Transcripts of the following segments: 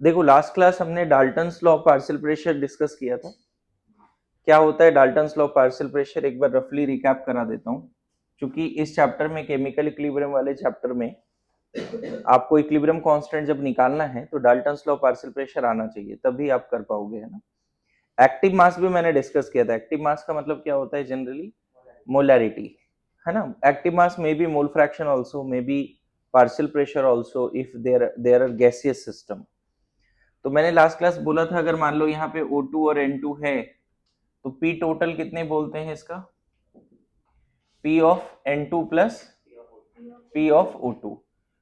देखो last class हमने Dalton's law of partial pressure discuss किया था। क्या होता है Dalton's law of partial pressure, एक बार रफली रिकैप करा देता हूँ। क्योंकि इस चैप्टर में, केमिकल इक्विलिब्रियम वाले चैप्टर में, आपको इक्विलिब्रियम कांस्टेंट जब निकालना है तो Dalton's law of partial pressure आना चाहिए, तभी आप कर पाओगे, है ना। एक्टिव मास भी मैंने डिस्कस किया था। एक्टिव मास का मतलब क्या होता है जनरली? मोलैरिटी, है ना। Active mass may be mole fraction also, may be partial pressure also if there are gaseous system. तो मैंने लास्ट क्लास बोला था, अगर मान लो यहाँ पे O2 और N2 है तो P टोटल कितने बोलते हैं इसका? P of N2 plus P of O2।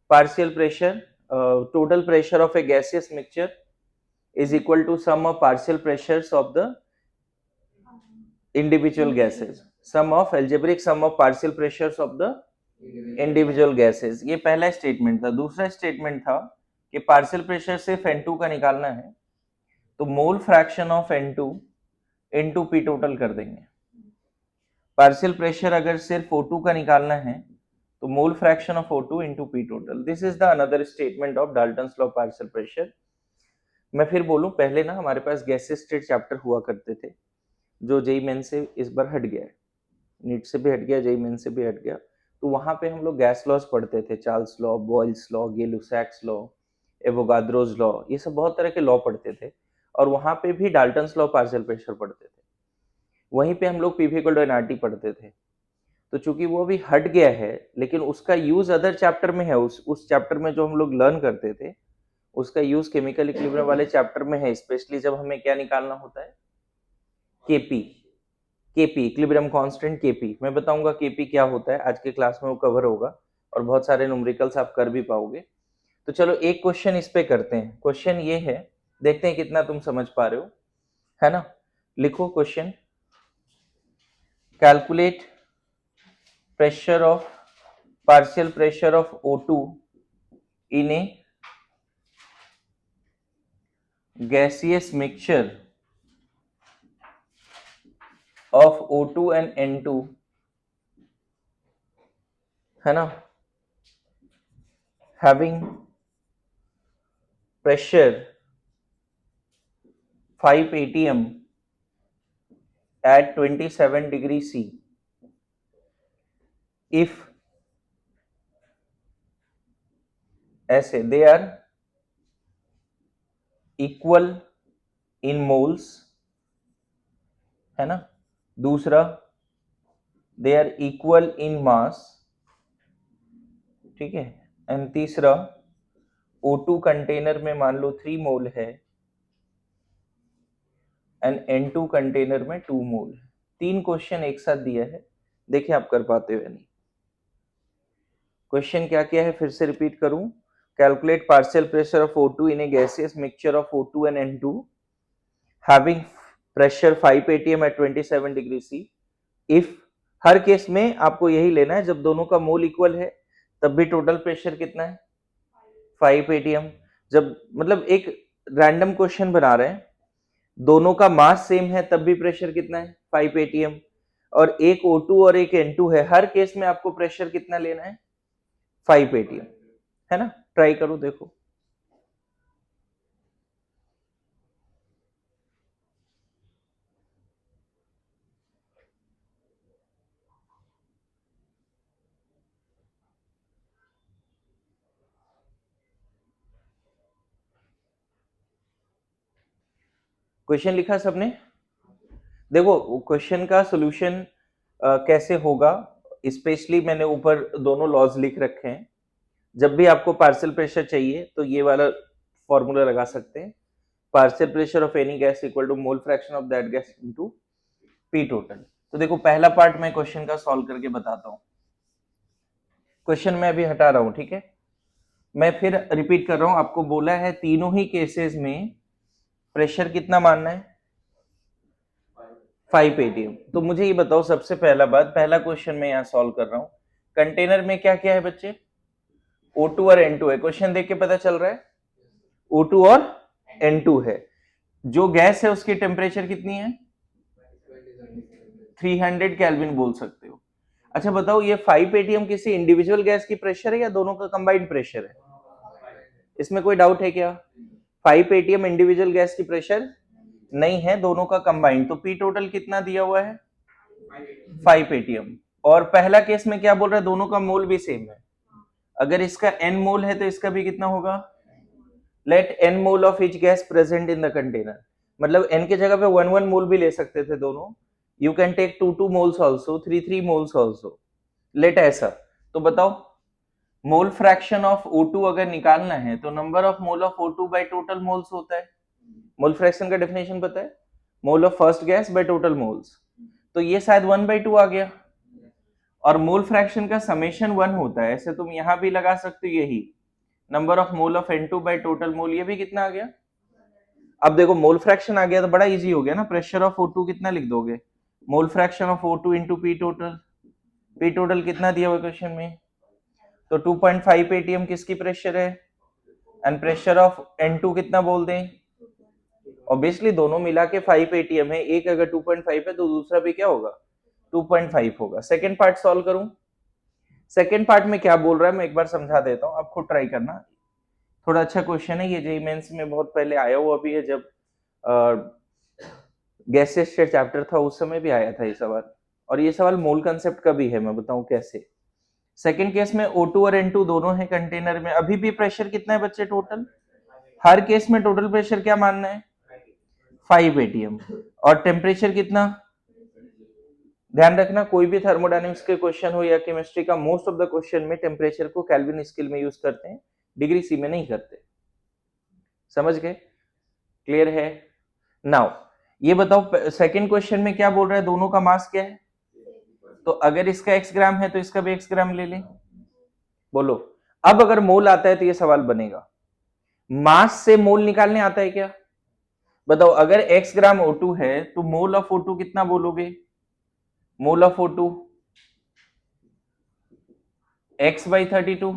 Partial pressure, total pressure of A gaseous mixture is equal to sum of partial pressures of the individual gases, sum of algebraic sum of partial pressures of the individual gases। ये पहला statement था। दूसरा statement था कि partial pressure सिर्फ N2 का निकालना है तो मोल fraction of N2 into P total कर देंगे। पार्शियल प्रेशर अगर सिर्फ O2 का निकालना है तो मोल fraction of O2 into P total. This is the another statement of Dalton's law of partial pressure. मैं फिर बोलूं, पहले ना हमारे पास गैसेस स्टेट चैप्टर हुआ करते थे जो जेई मेन से इस बार हट गया है, नीट से भी हट गया, जेई मेन से भी हट गया। तो वहां पे हम लोग गैस लॉज पढ़ते थे, Charles law, Boyle's law, Gay-Lussac's law, Avogadro's law, ये सब बहुत तरह के लॉ पढ़ते थे। और वहां पे भी डाल्टन्स लॉ पार्शियल प्रेशर पढ़ते थे। वहीं पे हम लोग पीवी इक्वल टू एनआरटी पढ़ते थे। तो चूंकि वो अभी हट गया है, लेकिन उसका यूज अदर चैप्टर में है। उस चैप्टर में जो हम लोग लर्न करते थे उसका यूज केमिकल इक्विलिब्रियम वाले चैप्टर में है, स्पेशली जब हमें क्या निकालना होता है? KP. KP equilibrium constant, KP. मैं बताऊंगा केपी क्या होता है, आज के क्लास में वो कवर होगा और बहुत सारे न्यूमेरिकल्स आप कर भी पाओगे। तो चलो एक क्वेश्चन इस पे करते हैं। क्वेश्चन ये है, देखते हैं कितना तुम समझ पा रहे हो, है ना। लिखो question, calculate pressure of partial pressure of O2 in a gaseous mixture of O2 and N2, है ना, having pressure 5 atm at 27 degree C if ऐसे they are equal in moles, है ना। दूसरा they are equal in mass, ठीक है। And तीसरा O2 container में मान लो 3 मोल है एंड N2 कंटेनर में 2 मोल है। 3 क्वेश्चन एक साथ दिया है, देखिए आप कर पाते हो या नहीं। क्वेश्चन क्या क्या है फिर से रिपीट करूं। Calculate partial pressure of O2 in a gaseous mixture of O2 and N2 having pressure 5 atm at 27 degree C if, हर केस में आपको यही लेना है, जब दोनों का मोल इक्वल है तब भी टोटल प्रेशर कितना है? 5 atm। जब मतलब एक रैंडम क्वेश्चन बना रहे हैं, दोनों का मास सेम है तब भी प्रेशर कितना है? 5 atm। और एक O2 और एक N2 है, हर केस में आपको प्रेशर कितना लेना है? 5 atm, है ना। ट्राई करो देखो। क्वेश्चन लिखा सबने? देखो क्वेश्चन का सॉल्यूशन कैसे होगा, स्पेशली मैंने ऊपर दोनों लॉज लिख रखे हैं। जब भी आपको पार्शियल प्रेशर चाहिए तो ये वाला फॉर्मूला लगा सकते हैं, partial pressure of any gas equal to mole fraction of that gas into P total. तो देखो पहला पार्ट मैं क्वेश्चन का सॉल्व करके बताता हूं। क्वेश्चन मैं अभी हटा रहा हूं, ठीक है। मैं फिर रिपीट कर रहा हूं, आपको बोला है तीनों ही केसेस में प्रेशर कितना मानना है? 5 atm। तो मुझे ये बताओ, सबसे पहला बात, पहला क्वेश्चन मैं यहाँ सॉल्व कर रहा हूँ। कंटेनर में क्या क्या है बच्चे? O2 और N2 है। क्वेश्चन देख के पता चल रहा है O2 और N2 है। जो गैस है उसकी टेम्परेचर कितनी है? 300 केल्विन बोल सकते हो। अच्छा बताओ, ये 5 atm किसी इंडिविजुअल गैस की प्रेशर है या दोनों का कंबाइंड प्रेशर है? इसमें कोई डाउट है क्या? 5 एटीएम इंडिविजुअल गैस की प्रेशर नहीं है, दोनों का कंबाइंड। तो पी टोटल कितना दिया हुआ है? 5 एटीएम। और पहला केस में क्या बोल रहा है? दोनों का मोल भी सेम है। अगर इसका n मोल है तो इसका भी कितना होगा? Let n mole of each gas present in the container. मतलब n के जगह पे 1 मोल भी ले सकते थे दोनों। You can take 2 moles also, 3 moles also. Let ऐसा। तो बताओ, मोल फ्रैक्शन ऑफ O2 अगर निकालना है तो number of mole of O2 by total moles होता है। मोल फ्रैक्शन का डेफिनेशन पता है? Mole of first gas by total moles. तो ये शायद 1/2 आ गया। और मोल फ्रैक्शन का समेशन 1 होता है, ऐसे तुम यहां भी लगा सकते हो, यही number of mole of N2 by total mole. ये भी कितना आ गया? अब देखो मोल फ्रैक्शन आ गया तो बड़ा इजी हो गया ना। प्रेशर ऑफ O2 कितना लिख दोगे? मोल fraction of O2 into P total. P total कितना दिया हुआ क्वेश्चन में? तो 2.5 एटीएम किसकी प्रेशर है? एंड प्रेशर ऑफ N2 कितना बोल दें? ऑब्वियसली दोनों मिला के 5 एटीएम है। एक अगर 2.5 है तो दूसरा भी क्या होगा? 2.5 होगा। सेकेंड पार्ट सॉल्व करूं। सेकेंड पार्ट में क्या बोल रहा है मैं एक बार समझा देता हूं, आप खुद ट्राई करना। थोड़ा अच्छा क्वेश्चन है ये, जेईई मेंस में बहुत पहले आया हुआ भी है। जब गैसेस का चैप्टर था उस समय भी आया था ये सवाल। और ये सवाल मोल कंसेप्ट का भी है, मैं बताऊं कैसे। सेकेंड केस में O2 और N2 दोनों है कंटेनर में। अभी भी प्रेशर कितना है बच्चे टोटल? हर केस में टोटल प्रेशर क्या मानना है? 5 एटीएम। और टेम्परेचर कितना? ध्यान रखना, कोई भी थर्मोडायनेमिक्स के क्वेश्चन हो या केमिस्ट्री का, मोस्ट ऑफ द क्वेश्चन में टेम्परेचर को केल्विन स्केल में यूज करते हैं, डिग्री सी में नहीं करते। समझ गए? क्लियर है? नाउ ये बताओ, सेकंड क्वेश्चन में क्या बोल रहा है? दोनों का मास क्या है? तो अगर इसका x ग्राम है तो इसका भी x ग्राम ले लें। बोलो, अब अगर मोल आता है तो ये सवाल बनेगा, मास से मोल निकालने आता है क्या? बताओ, अगर x ग्राम O2 है तो मोल ऑफ O2 कितना बोलोगे? Mole of O2 x by 32,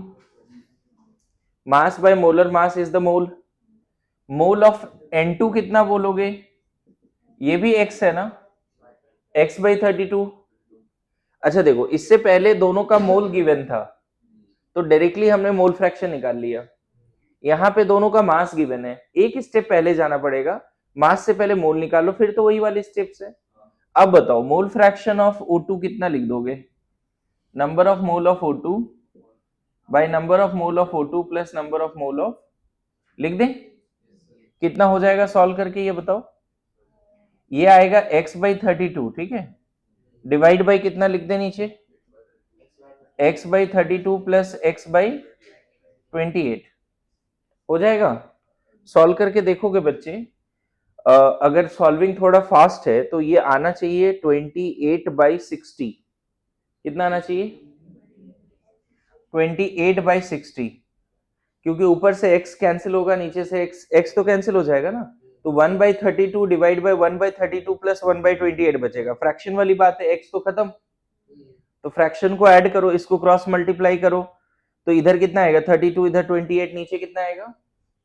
mass by molar mass is the mole. Mole of N2 कितना बोलोगे? ये भी x है ना, x by 32। अच्छा देखो, इससे पहले दोनों का मोल गिवन था तो डायरेक्टली हमने मोल फ्रैक्शन निकाल लिया। यहाँ पे दोनों का मास गिवन है, एक स्टेप पहले जाना पड़ेगा, मास से पहले मोल निकालो, फिर तो वही वाली स्टेप्स है। अब बताओ, मोल फ्रैक्शन ऑफ O2 कितना लिख दोगे? Number of mole of O2 by number of mole of O2 plus number of mole of, लिख दें? कितना हो जाएगा सॉल्व करके ये बताओ? ये आएगा x by 32, ठीक है, डिवाइड बाई कितना लिख दे नीचे? x by 32 plus x by 28 हो जाएगा। सॉल्व करके देखोगे बच्चे, अगर सॉल्विंग थोड़ा फास्ट है तो ये आना चाहिए 28/60। कितना आना चाहिए? 28/60, क्योंकि ऊपर से x कैंसिल होगा, नीचे से x तो कैंसिल हो जाएगा ना। तो 1/32 डिवाइड बाय 1/32 प्लस 1/28 बचेगा। फ्रैक्शन वाली बात है, x तो खत्म, तो फ्रैक्शन को ऐड करो, इसको क्रॉस मल्टीप्लाई करो, तो इधर कितना आएगा? 32, इधर 28, नीचे कितना आएगा?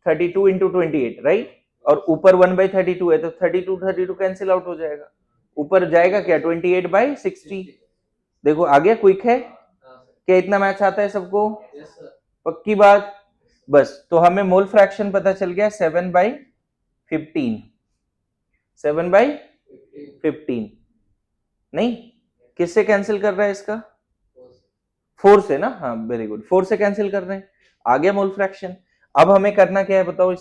32 इंटू 28, राइट। और ऊपर 1/32 है तो 32 कैंसिल आउट हो जाएगा। ऊपर जाएगा क्या? 28/60। देखो आ गया, क्विक है क्या? इतना मैच आता है सबको? पक्की बात? बस, तो हमें मोल फ्रैक्शन पता चल गया 7/15। 7/15 नहीं, किससे कैंसिल कर रहा है इसका? 4 से ना, हाँ वेरी गुड, 4 से कैंसिल कर रहे हैं, आ गया मोल फ्रैक्शन। अब हमें करना क्या है बताओ?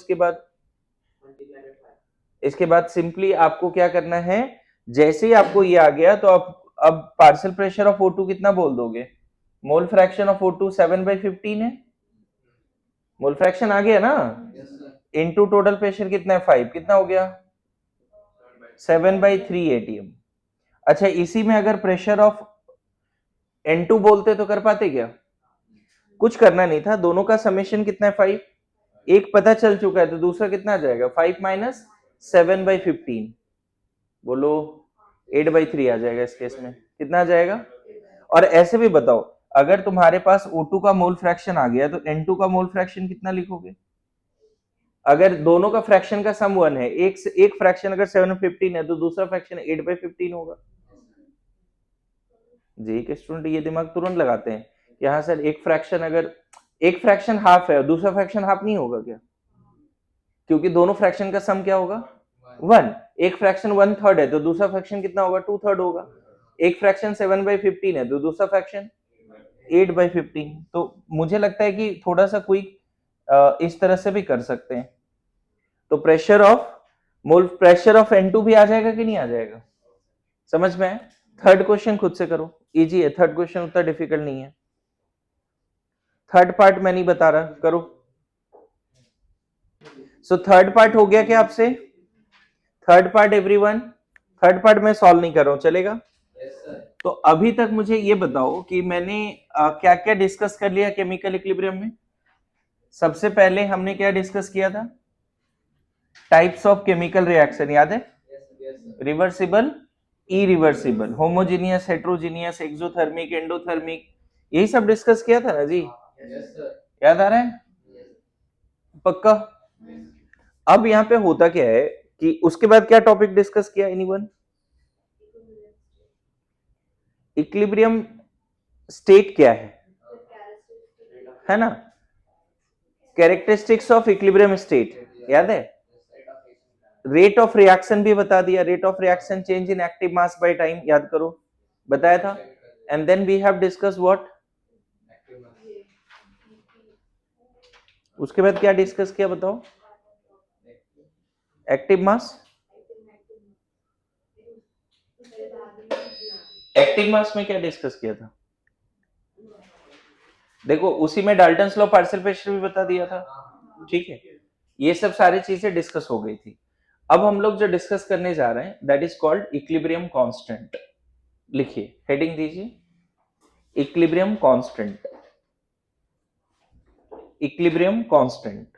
इसके बाद सिंपली आपको क्या करना है, जैसे ही आपको ये आ गया तो अब पार्शियल प्रेशर ऑफ O2 कितना बोल दोगे? मोल फ्रैक्शन ऑफ O2 7/15 है, मोल फ्रैक्शन आ गया ना, इनटू टोटल प्रेशर कितना है? 5, कितना हो गया? 7/3 एटीएम। अच्छा, इसी में अगर प्रेशर ऑफ N2 बोलते तो कर पाते क्या? कुछ करना नहीं था, दोनों का समेशन कितना है? 5। एक पता चल चुका है तो दूसरा कितना आ जाएगा? 5 माइनस 7/15, बोलो 8/3 आ जाएगा। इस केस में कितना आ जाएगा? और ऐसे भी बताओ, अगर तुम्हारे पास O2 का मोल फ्रैक्शन आ गया तो N2 का मोल फ्रैक्शन कितना लिखोगे? अगर दोनों का फ्रैक्शन का सम 1 है, एक फ्रैक्शन अगर 7/15 है तो दूसरा फ्रैक्शन 8/15 होगा। जी के स्टूडेंट ये दिमाग तुरंत लगाते हैं कि हाँ सर, एक फ्रैक्शन अगर एक फ्रैक्शन हाफ है और दूसरा फ्रैक्शन हाफ नहीं होगा क्या? क्योंकि दोनों फ्रैक्शन का सम क्या होगा 1, एक फ्रैक्शन 1/3 है तो दूसरा फ्रैक्शन कितना होगा 2/3 होगा, एक फ्रैक्शन 7/15 है तो दूसरा फ्रैक्शन 8/15। तो मुझे लगता है कि थोड़ा सा क्विक इस तरह से भी कर सकते हैं। तो प्रेशर ऑफ N2 भी आ जाएगा कि नहीं आ जाएगा, समझ में आया? थर्ड क्वेश्चन खुद से करो, इजी है, थर्ड क्वेश्चन उतना डिफिकल्ट नहीं है। थर्ड पार्ट मैं नहीं बता रहा, करो। सो थर्ड पार्ट हो गया क्या आपसे? Third part everyone, third part मैं सॉल्व नहीं कर रहा हूं, चलेगा? तो अभी तक मुझे ये बताओ कि मैंने क्या क्या डिस्कस कर लिया केमिकल इक्विलिब्रियम में। सबसे पहले हमने क्या डिस्कस किया था? टाइप्स ऑफ केमिकल रिएक्शन, याद है? Reversible, irreversible, homogeneous, heterogeneous, exothermic, endothermic, यही सब डिस्कस किया था ना जी? याद आ रहा है? पक्का? अब यहाँ पे होता क्या है कि उसके बाद क्या टॉपिक डिस्कस किया एनीवन? इक्विलिब्रियम स्टेट क्या है ना? कैरेक्टरिस्टिक्स ऑफ इक्विलिब्रियम स्टेट, याद है? रेट ऑफ रिएक्शन भी बता दिया, rate of reaction change in active mass by time, याद करो, बताया था। And then we have discuss what? उसके बाद क्या डिस्कस किया बताओ? एक्टिव मास, एक्टिव मास में क्या डिस्कस किया था? देखो उसी में डाल्टन्स लॉ पार्शियल प्रेशर भी बता दिया था, ठीक है? ये सब सारी चीजें डिस्कस हो गई थी। अब हम लोग जो डिस्कस करने जा रहे हैं that is called equilibrium constant. लिखिए, हेडिंग दीजिए, equilibrium constant, equilibrium constant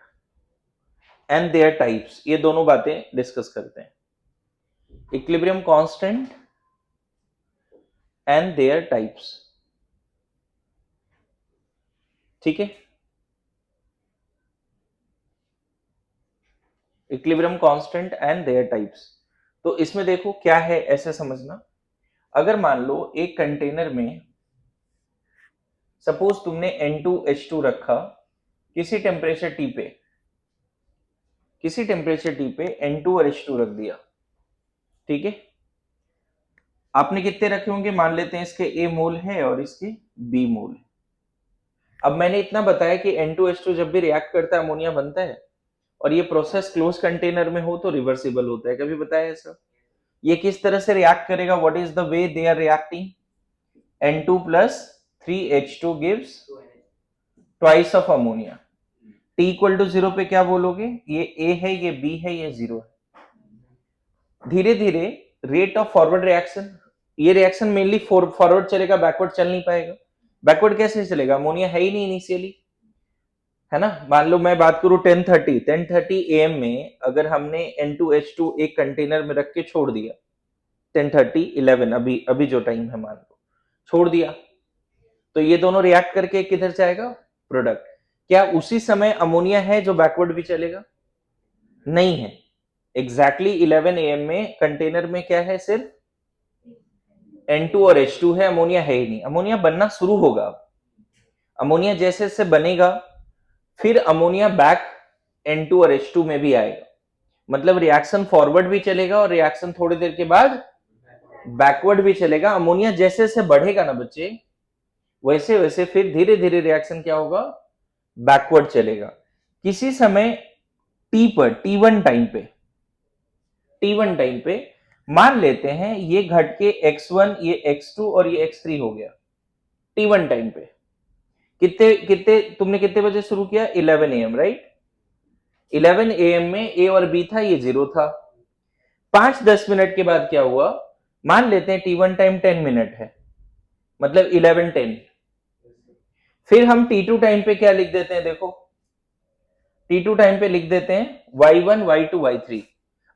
and there types, ये दोनों बातें डिस्कस करते हैं। Equilibrium constant and there types, ठीक है? Equilibrium constant and there types. तो इसमें देखो क्या है ऐसे समझना। अगर मान लो एक कंटेनर में सपोज तुमने N2H2 रखा किसी टेम्परेचर T पे, किसी टेम्परेचर T पे N2 और H2 रख दिया, ठीक है? आपने कितने रखे होंगे? मान लेते हैं इसके A मोल है और इसके B मोल है। अब मैंने इतना बताया कि N2H2 जब भी रिएक्ट करता है अमोनिया बनता है, और ये प्रोसेस क्लोज कंटेनर में हो तो रिवर्सिबल होता है, कभी बताया ऐसा? ये किस तरह से रिएक्ट करेगा? What is the way they are reacting? N2 plus 3H2 gives twice of ammonia. T equal to 0 पे क्या बोलोगे? ये A है, ये B है, ये 0 है। धीरे धीरे रेट ऑफ फॉरवर्ड रिएक्शन, ये रिएक्शन मेनली फॉरवर्ड चलेगा, बैकवर्ड चल नहीं पाएगा। बैकवर्ड कैसे चलेगा? अमोनिया है ही नहीं इनिशियली, है ना? मान लो मैं बात करूं 10:30 AM में अगर हमने N2H2 एक कंटेनर में रख के छोड़ दिया, 10:30 अभी जो टाइम है मान लो छोड़ दिया, तो ये दोनों रिएक्ट करके किधर जाएगा? प्रोडक्ट। क्या उसी समय अमोनिया है जो बैकवर्ड भी चलेगा? नहीं है। एग्जैक्टली 11 AM में कंटेनर में क्या है? सिर्फ N2 और H2 है, अमोनिया है ही नहीं। अमोनिया बनना शुरू होगा, अमोनिया जैसे जैसे बनेगा फिर अमोनिया बैक N2 और H2 में भी आएगा, मतलब रिएक्शन फॉरवर्ड भी चलेगा और रिएक्शन थोड़ी देर के बाद बैकवर्ड भी चलेगा। अमोनिया जैसे जैसे बढ़ेगा ना बच्चे, वैसे वैसे फिर धीरे धीरे रिएक्शन क्या होगा? बैकवर्ड चलेगा। किसी समय T पर, T1 टाइम पे मान लेते हैं ये घट के X1, ये X2 और ये X3 हो गया T1 टाइम पे। कितने तुमने कितने बजे शुरू किया? 11 AM, राइट? 11 AM में A और B था, ये 0 था। 5-10 मिनट के बाद क्या हुआ? मान लेते हैं T1 टाइम 10 मिनट है, मतलब 11:10। फिर हम T2 टाइम पे क्या लिख देते हैं? देखो T2 टाइम पे लिख देते हैं Y1, Y2, Y3।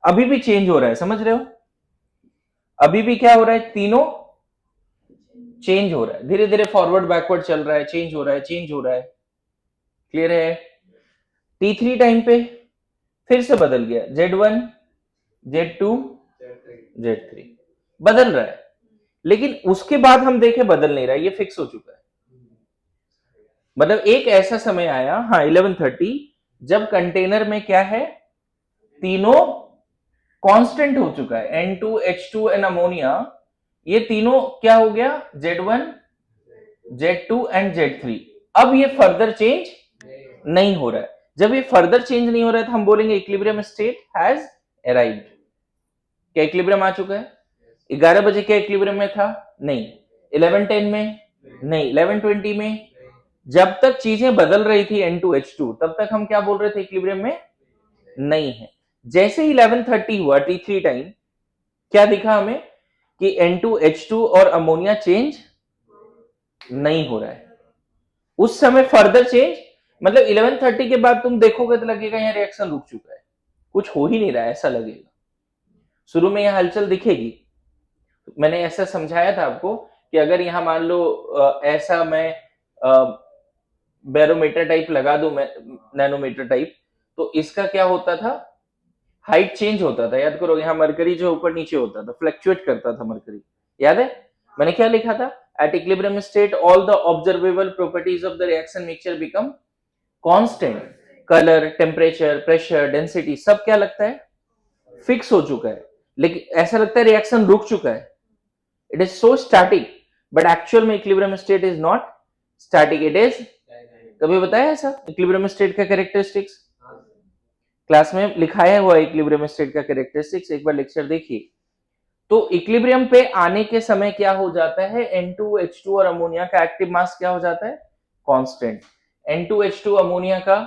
अभी भी चेंज हो रहा है, समझ रहे हो? अभी भी क्या हो रहा है? तीनों चेंज हो रहा है, धीरे धीरे फॉरवर्ड बैकवर्ड चल रहा है, चेंज हो रहा है, चेंज हो रहा है। क्लियर है? T3 टाइम पे फिर से बदल गया, Z1, Z2, Z3 बदल रहा है, लेकिन उसके बाद हम देखें बदल नहीं रहा है, ये फिक्स हो चुका है। मतलब एक ऐसा समय आया, हाँ 11:30, जब कंटेनर में क्या है? तीनों कांस्टेंट हो चुका है, N2H2 एंड अमोनिया, ये तीनों क्या हो गया, Z1 Z2 एंड Z3। अब ये फर्दर चेंज नहीं हो रहा है। जब ये फर्दर चेंज नहीं हो रहा है तो हम बोलेंगे इक्विलिब्रियम स्टेट हैज अराइव्ड। क्या इक्विलिब्रियम आ चुका है? 11 बजे क्या इक्विलिब्रियम में था? नहीं। 11:10 में? नहीं। 11:20 में? जब तक चीजें बदल रही थी N2H2 तब तक हम क्या बोल रहे थे, इक्विलिब्रियम में नहीं है। जैसे ही 11:30 हुआ T3 टाइम, क्या दिखा हमें कि N2H2 और अमोनिया चेंज नहीं हो रहा है। उस समय फर्दर चेंज, मतलब 11:30 के बाद तुम देखोगे तो लगेगा यहाँ रिएक्शन रुक चुका है, कुछ हो ही नहीं रहा है, ऐसा लगेगा। शुरू में यह हलचल दिखेगी। मैंने ऐसा समझाया था आपको कि अगर यहां मान लो ऐसा मैं बैरोमीटर टाइप लगा दूं, मैं नैनोमीटर टाइप, तो इसका क्या होता था, हाइट चेंज होता था। याद करो, यहाँ मरकरी जो ऊपर नीचे होता था, फ्लक्चुएट करता था मरकरी। याद है मैंने क्या लिखा था? Eight equilibrium state all the observable properties of the reaction mixture become constant. Colour, temperature, pressure, density सब क्या लगता है, फिक्स हो चुका है। लेकिन ऐसा लगता है रिएक्शन रुक चुका है, it is so static, but actual में equilibrium state is not static, it is, कभी बताया ऐसा इक्विलिब्रियम स्टेट का कैरेक्टरिस्टिक्स? क्लास में लिखाया हुआ है इक्विलिब्रियम स्टेट का कैरेक्टरिस्टिक्स, एक बार लेक्चर देखिए। तो इक्विलिब्रियम पे आने के समय क्या हो जाता है, N2H2 और अमोनिया का एक्टिव मास क्या हो जाता है, कांस्टेंट। N2H2 अमोनिया का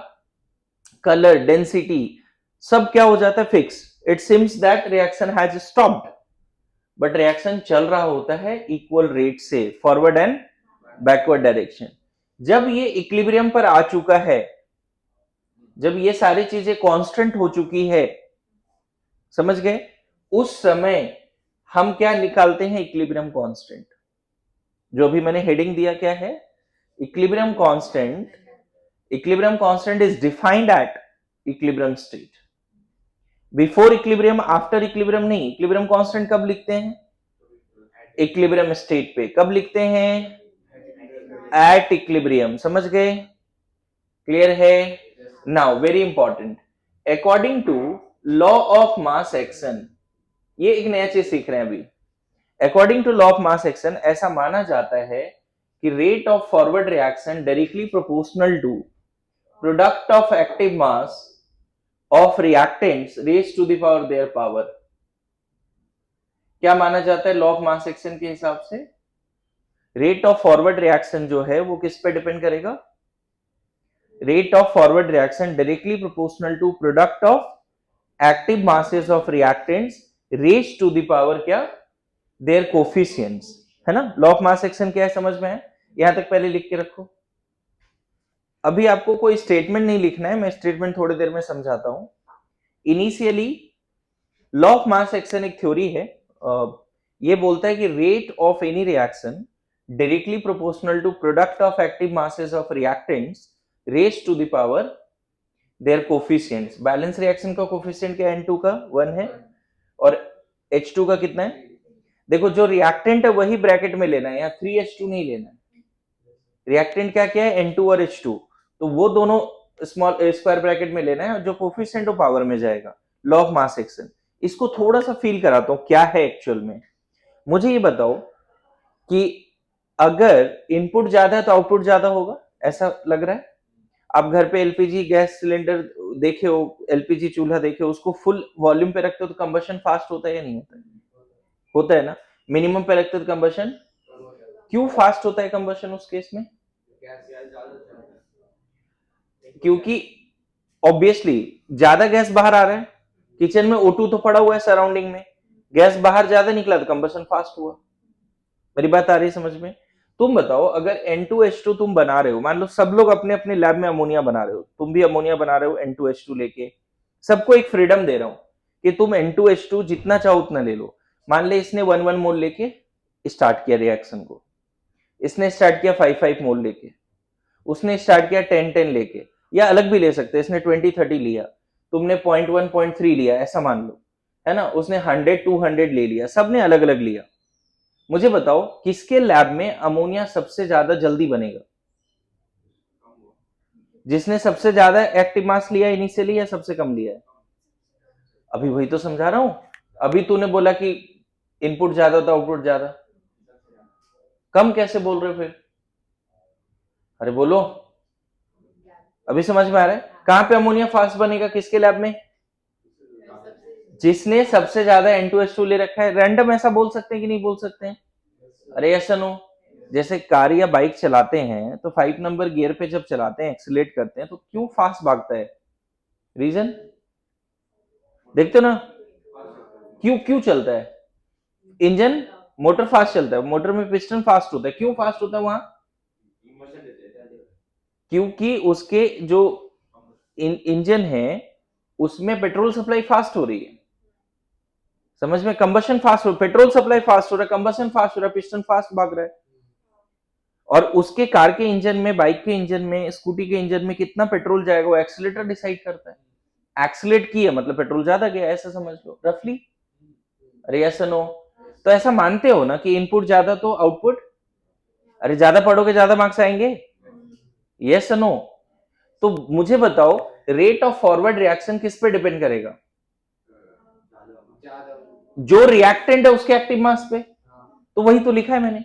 कलर, डेंसिटी सब क्या हो जाता है, fix. It seems that reaction has stopped, but reaction चल रहा होता है इक्वल रेट से, फॉरवर्ड एंड बैकवर्ड डायरेक्शन। जब ये इक्विलिब्रियम पर आ चुका है, जब ये सारी चीजें कांस्टेंट हो चुकी है, समझ गए, उस समय हम क्या निकालते हैं, इक्विलिब्रियम कांस्टेंट। जो भी मैंने हेडिंग दिया क्या है, equilibrium constant. Equilibrium constant is defined at equilibrium state. Before equilibrium, after equilibrium नहीं। इक्विलिब्रियम कांस्टेंट कब लिखते हैं, इक्विलिब्रियम स्टेट पे। कब लिखते हैं, एट इक्विलिब्रियम। समझ गए, क्लियर है? Now very important, according to law of mass action, ये एक नया चीज सीख रहे हैं अभी। According to law of mass action ऐसा माना जाता है कि rate of forward reaction directly proportional to product of active mass of reactants raise to the power their power. क्या माना जाता है लॉ ऑफ मास एक्शन के हिसाब से? रेट ऑफ फॉरवर्ड रिएक्शन जो है वो किस पे डिपेंड करेगा, rate of forward reaction directly proportional to product of active masses of reactants raise to the power क्या, देयर कोफिशिएंट्स, है ना। लॉ ऑफ मास एक्शन क्या है, समझ में है? यहां तक पहले लिख के रखो। अभी आपको कोई स्टेटमेंट नहीं लिखना है, मैं स्टेटमेंट थोड़ी देर में समझाता हूं। Initially law of mass action एक थ्योरी है, ये बोलता है कि rate of any reaction directly proportional to product of active masses of reactants raise to the power their coefficients. Balance reaction का कोफिशिएंट क्या, N2 का 1 है और H2 का कितना है? देखो जो रिएक्टेंट है वही ब्रैकेट में लेना है, यहाँ 3H2 नहीं लेना है। रिएक्टेंट क्या क्या है, N2 और H2, तो वो दोनों स्मॉल स्क्वायर ब्रैकेट में लेना है, और जो कोफिशिएंट वो पावर में जाएगा। लॉ ऑफ मास एक्शन, इसको थोड़ा सा फील कराता हूं क्या है एक्चुअल में। मुझे ये बताओ कि अगर इनपुट ज्यादा है तो आउटपुट ज्यादा होगा, ऐसा लग रहा है? आप घर पे एलपीजी गैस सिलेंडर देखे हो, एलपीजी चूल्हा देखे हो, उसको फुल वॉल्यूम पे रखते हो तो कंबशन फास्ट होता है या नहीं होता है? होता है ना। मिनिमम पे रखते हो तो कंबशन, क्यों फास्ट होता है कंबशन उस केस में? क्योंकि ऑब्वियसली ज्यादा गैस बाहर आ रहा है, किचन में O2 तो पड़ा हुआ है सराउंडिंग में, गैस बाहर ज्यादा निकला तो कंबशन फास्ट हुआ। मेरी बात आ रही है समझ में? तुम बताओ, अगर N2H2 तुम बना रहे हो, मान लो सब लोग अपने अपने लैब में अमोनिया बना रहे हो, तुम भी अमोनिया बना रहे हो N2H2 लेके, सबको एक फ्रीडम दे रहा हूं कि तुम N2H2 जितना चाहो उतना ले लो। मान ले इसने 1 मोल लेके स्टार्ट किया रिएक्शन को, इसने स्टार्ट किया 5 मोल लेके, उसने स्टार्ट किया 10 लेके, या अलग भी ले सकते, इसने 20-30 लिया, तुमने 0.1 0.3 लिया, ऐसा मान लो, है ना। उसने 100-200 ले लिया, सबने अलग अलग लिया। मुझे बताओ किसके लैब में अमोनिया सबसे ज्यादा जल्दी बनेगा? जिसने सबसे ज्यादा एक्टिव मास लिया इनिशियली, या सबसे कम लिया है? अभी वही तो समझा रहा हूं। अभी तूने बोला कि इनपुट ज्यादा होता आउटपुट ज्यादा, कम कैसे बोल रहे हो फिर? अरे बोलो, अभी समझ में आ रहा है? कहां पे अमोनिया फास्ट बनेगा, किसके लैब में? जिसने सबसे ज्यादा N2H2 ले रखा है। रैंडम ऐसा बोल सकते हैं कि नहीं बोल सकते हैं? अरे ऐसा नो, जैसे कार या बाइक चलाते हैं तो 5 नंबर गियर पे जब चलाते हैं, एक्सीलेट करते हैं, तो क्यों फास्ट भागता है? रीजन देखते हो ना, क्यों क्यों चलता है? इंजन, मोटर फास्ट चलता है, मोटर में पिस्टन फास्ट होता है। क्यों फास्ट होता है वहां? क्योंकि उसके जो इंजन है उसमें पेट्रोल सप्लाई फास्ट हो रही है। समझ में? कंबशन फास्ट हो, पेट्रोल सप्लाई फास्ट हो रहा है, कंबशन फास्ट हो रहा है, पिस्टन फास्ट भाग रहा है। और उसके कार के इंजन में, बाइक के इंजन में, स्कूटी के इंजन में कितना पेट्रोल जाएगा वो एक्सीलेटर डिसाइड करता है। एक्सीलेट किया मतलब पेट्रोल ज्यादा गया, ऐसा समझ लो रफली। अरे ऐसा नो, तो ऐसा मानते हो ना कि इनपुट ज्यादा तो आउटपुट, अरे ज्यादा पढ़ोगे ज्यादा मार्क्स आएंगे। Yes no? तो मुझे बताओ, रेट ऑफ फॉरवर्ड रिएक्शन किस पे डिपेंड करेगा? जो रिएक्टेंट है उसके एक्टिव मास पे। तो वही तो लिखा है मैंने,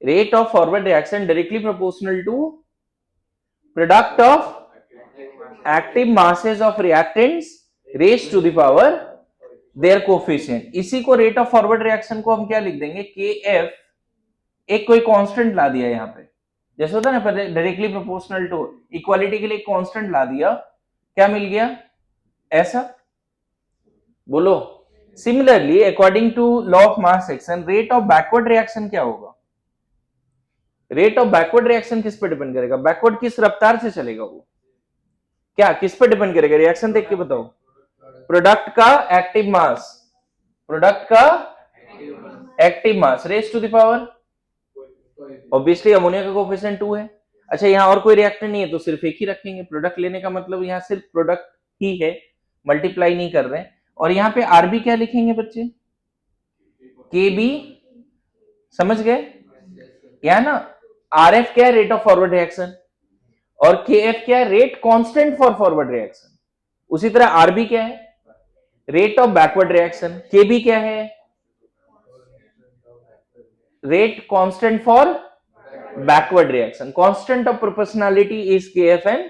rate of forward reaction directly proportional to product of active masses of reactants raise to the power their coefficient. इसी को रेट ऑफ फॉरवर्ड रिएक्शन को हम क्या लिख देंगे, के एफ। एक कोई कांस्टेंट ला दिया यहाँ पे, जैसे होता है ना डायरेक्टली प्रोपोर्शनल टू, इक्वालिटी के लिए कांस्टेंट ला दिया, क्या मिल गया? ऐसा बोलो। Similarly according to law of mass action, rate of backward reaction क्या होगा? रेट ऑफ बैकवर्ड रिएक्शन किस पे डिपेंड करेगा? बैकवर्ड किस रफ्तार से चलेगा वो? क्या किस पे डिपेंड करेगा? रिएक्शन देख के बताओ। प्रोडक्ट का एक्टिव मास, प्रोडक्ट का active mass raise to the power, obviously ammonia का कोफिशिएंट 2 है। अच्छा यहाँ और कोई रिएक्टेंट नहीं है तो सिर्फ एक ही रखेंगे। प्रोडक्ट लेने का मतलब यहाँ सिर्फ प्रोडक्ट ही है, मल्टीप्लाई नहीं कर रहे हैं। और यहाँ पे आरबी क्या लिखेंगे बच्चे? के बी, समझ गए? यहाँ ना आर एफ क्या है? Rate of forward reaction. और के एफ क्या है? Rate constant for forward reaction. उसी तरह आरबी क्या है? Rate of backward reaction. के बी क्या है? Rate constant for backward reaction. Constant of proportionality is के एफ एंड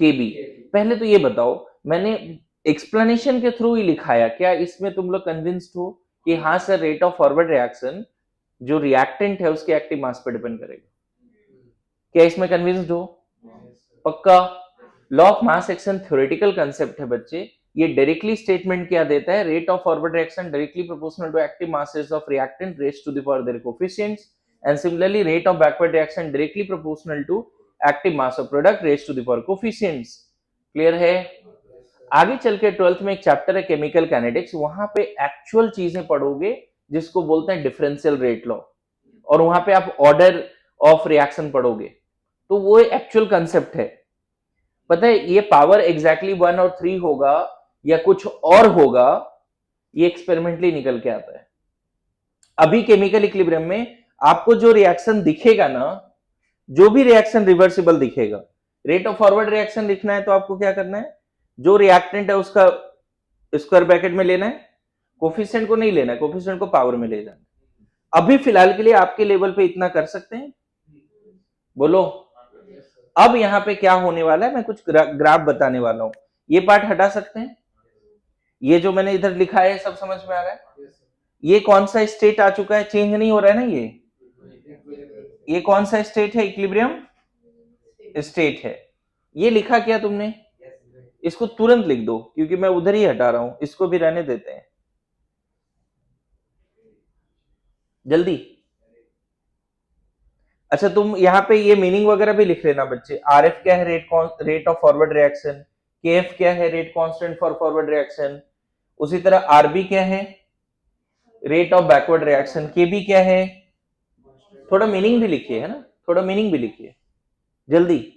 के बी। पहले तो ये बताओ, मैंने एक्सप्लेनेशन के थ्रू ही लिखाया, क्या इसमें तुम लोग कन्विंस्ड हो कि हाँ sir rate of forward reaction जो रिएक्टेंट है उसके एक्टिव मास पर डिपेंड करेगा? क्या इसमें कन्विंस्ड हो? पक्का? Law of mass action theoretical concept है बच्चे। ये डायरेक्टली स्टेटमेंट क्या देता है? Rate of forward reaction directly proportional to active masses of reactant raised to the power their coefficients, and similarly rate of backward reaction directly proportional to active mass of product raised to the power coefficients. Clear है? आगे चल के 12th में एक chapter है chemical kinetics, वहां पे actual चीजें पढ़ोगे जिसको बोलते हैं डिफरेंशियल रेट लॉ, और वहां पे आप ऑर्डर ऑफ रिएक्शन पढ़ोगे, तो वो एक्चुअल कंसेप्ट है। पता है ये पावर एग्जैक्टली 1 और 3 होगा या कुछ और होगा, ये एक्सपेरिमेंटली निकल के आता है। अभी केमिकल इक्विलिब्रियम में आपको जो रिएक्शन दिखेगा ना, जो भी रिएक्शन रिवर्सिबल दिखेगा, रेट ऑफ फॉरवर्ड रिएक्शन लिखना है तो आपको क्या करना है, जो रिएक्टेंट है उसका स्क्वायर ब्रैकेट में लेना है, कोफिशिएंट को नहीं लेना है, कोफिशिएंट को पावर में ले जाना है। अभी फिलहाल के लिए आपके लेवल पे इतना कर सकते हैं, बोलो। अब यहां पे क्या होने वाला है, मैं कुछ ग्राफ बताने वाला हूं, ये पार्ट हटा सकते हैं। ये जो मैंने इधर लिखा है सब समझ में आ रहा है? ये कौन सा स्टेट आ चुका है, चेंज नहीं हो रहा है ना? ये कौन सा स्टेट है? इक्विलिब्रियम स्टेट है। ये लिखा क्या तुमने? इसको तुरंत लिख दो क्योंकि मैं उधर ही हटा रहा हूं, इसको भी रहने देते हैं जल्दी। अच्छा तुम यहाँ पे ये मीनिंग वगैरह भी लिख लेना बच्चे। आर एफ क्या है? Rate of forward reaction. के एफ क्या है? Rate constant for forward reaction. उसी तरह आरबी क्या है? Rate of backward reaction. के बी क्या है? थोड़ा मीनिंग भी लिखिए, है ना, थोड़ा मीनिंग भी लिखिए जल्दी।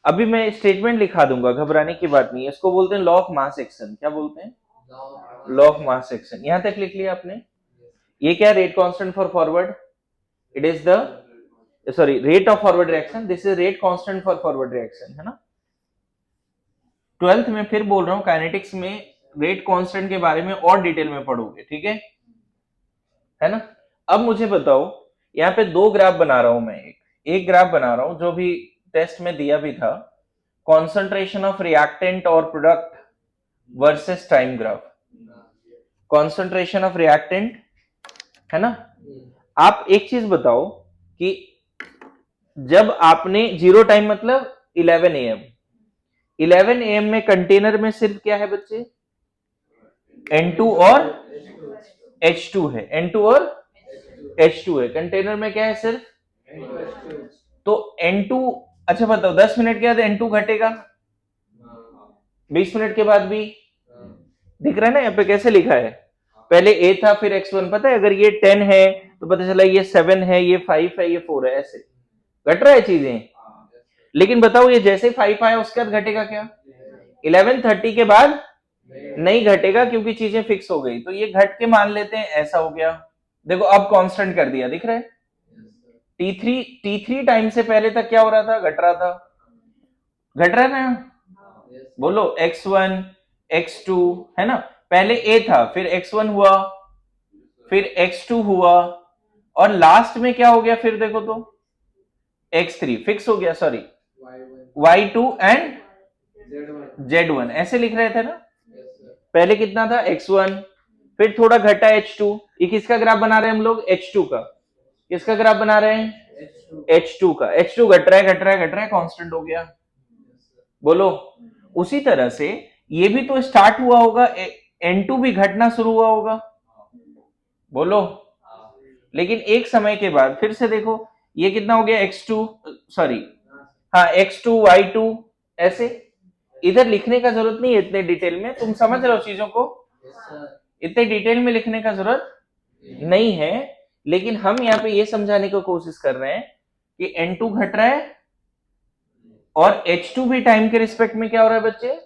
अभी मैं स्टेटमेंट लिखा दूंगा, घबराने की बात नहीं है। इसको बोलते हैं लॉ ऑफ मास एक्शन। क्या बोलते हैं? Law of mass action. यहां तक लिख लिया आपने? ये क्या? Rate constant for forward, it is the sorry rate of forward reaction, this is rate constant for forward reaction, है ना। 12th में फिर बोल रहा हूं, काइनेटिक्स में रेट कांस्टेंट के बारे में और डिटेल में पढ़ोगे, ठीक है ना। अब मुझे बताओ, यहाँ पे दो ग्राफ बना रहा हूं मैं, एक ग्राफ बना रहा हूं जो भी टेस्ट में दिया भी था, कॉन्सेंट्रेशन ऑफ रिएक्टेंट और product versus time graph. Concentration of reactant, है ना। आप एक चीज बताओ कि जब आपने जीरो टाइम मतलब 11 AM, 11 AM में कंटेनर में सिर्फ क्या है बच्चे? N2 और H2 है, N2 और H2 है। कंटेनर में क्या है? सिर्फ। तो N2, अच्छा बताओ 10 मिनट के बाद N2 घटेगा, 20 मिनट के बाद भी। दिख रहा है ना यहाँ पे कैसे लिखा है? पहले A था फिर X1, पता है अगर ये 10 है तो पता चला ये 7 है, ये 5 है, ये 4 है, ऐसे घट रहा है चीजें। लेकिन बताओ ये जैसे 5 आया उसके बाद घटेगा क्या? 11:30 के बाद नहीं घटेगा क्योंकि चीजें फिक्स हो गई। तो ये घट के मान लेते हैं ऐसा हो गया। देखो अब कांस्टेंट कर दिया, दिख रहा है। T3 टाइम से पहले तक क्या हो रहा था? घट रहा था, घट रहा है ना। बोलो X1 X2, है ना। पहले A था फिर X1 हुआ फिर X2 हुआ और लास्ट में क्या हो गया? फिर देखो तो X3 फिक्स हो गया, सॉरी Y2 एंड Z1, ऐसे लिख रहे थे ना। पहले कितना था? X1, फिर थोड़ा घटा H2। ये किसका ग्राफ बना रहे हैं हम लोग? H2 का। किसका ग्राफ बना रहे हैं? H2 का। H2 घट रहा है, घट रहा है, घट रहा है, कांस्टेंट हो गया। बोलो उसी तरह से ये भी तो स्टार्ट हुआ होगा, N2 भी घटना शुरू हुआ होगा। बोलो, लेकिन एक समय के बाद फिर से देखो ये कितना हो गया? X2, सॉरी हाँ X2 Y2, ऐसे। इधर लिखने का जरूरत नहीं है इतने डिटेल में, तुम समझ रहे हो चीजों को। इतने डिटेल में लिखने का जरूरत नहीं है, लेकिन हम यहाँ पे ये समझाने की कोशिश कर रहे हैं कि N2 घट रहा है और H2 भी टाइम के रिस्पेक्ट में क्या हो रहा है बच्चे?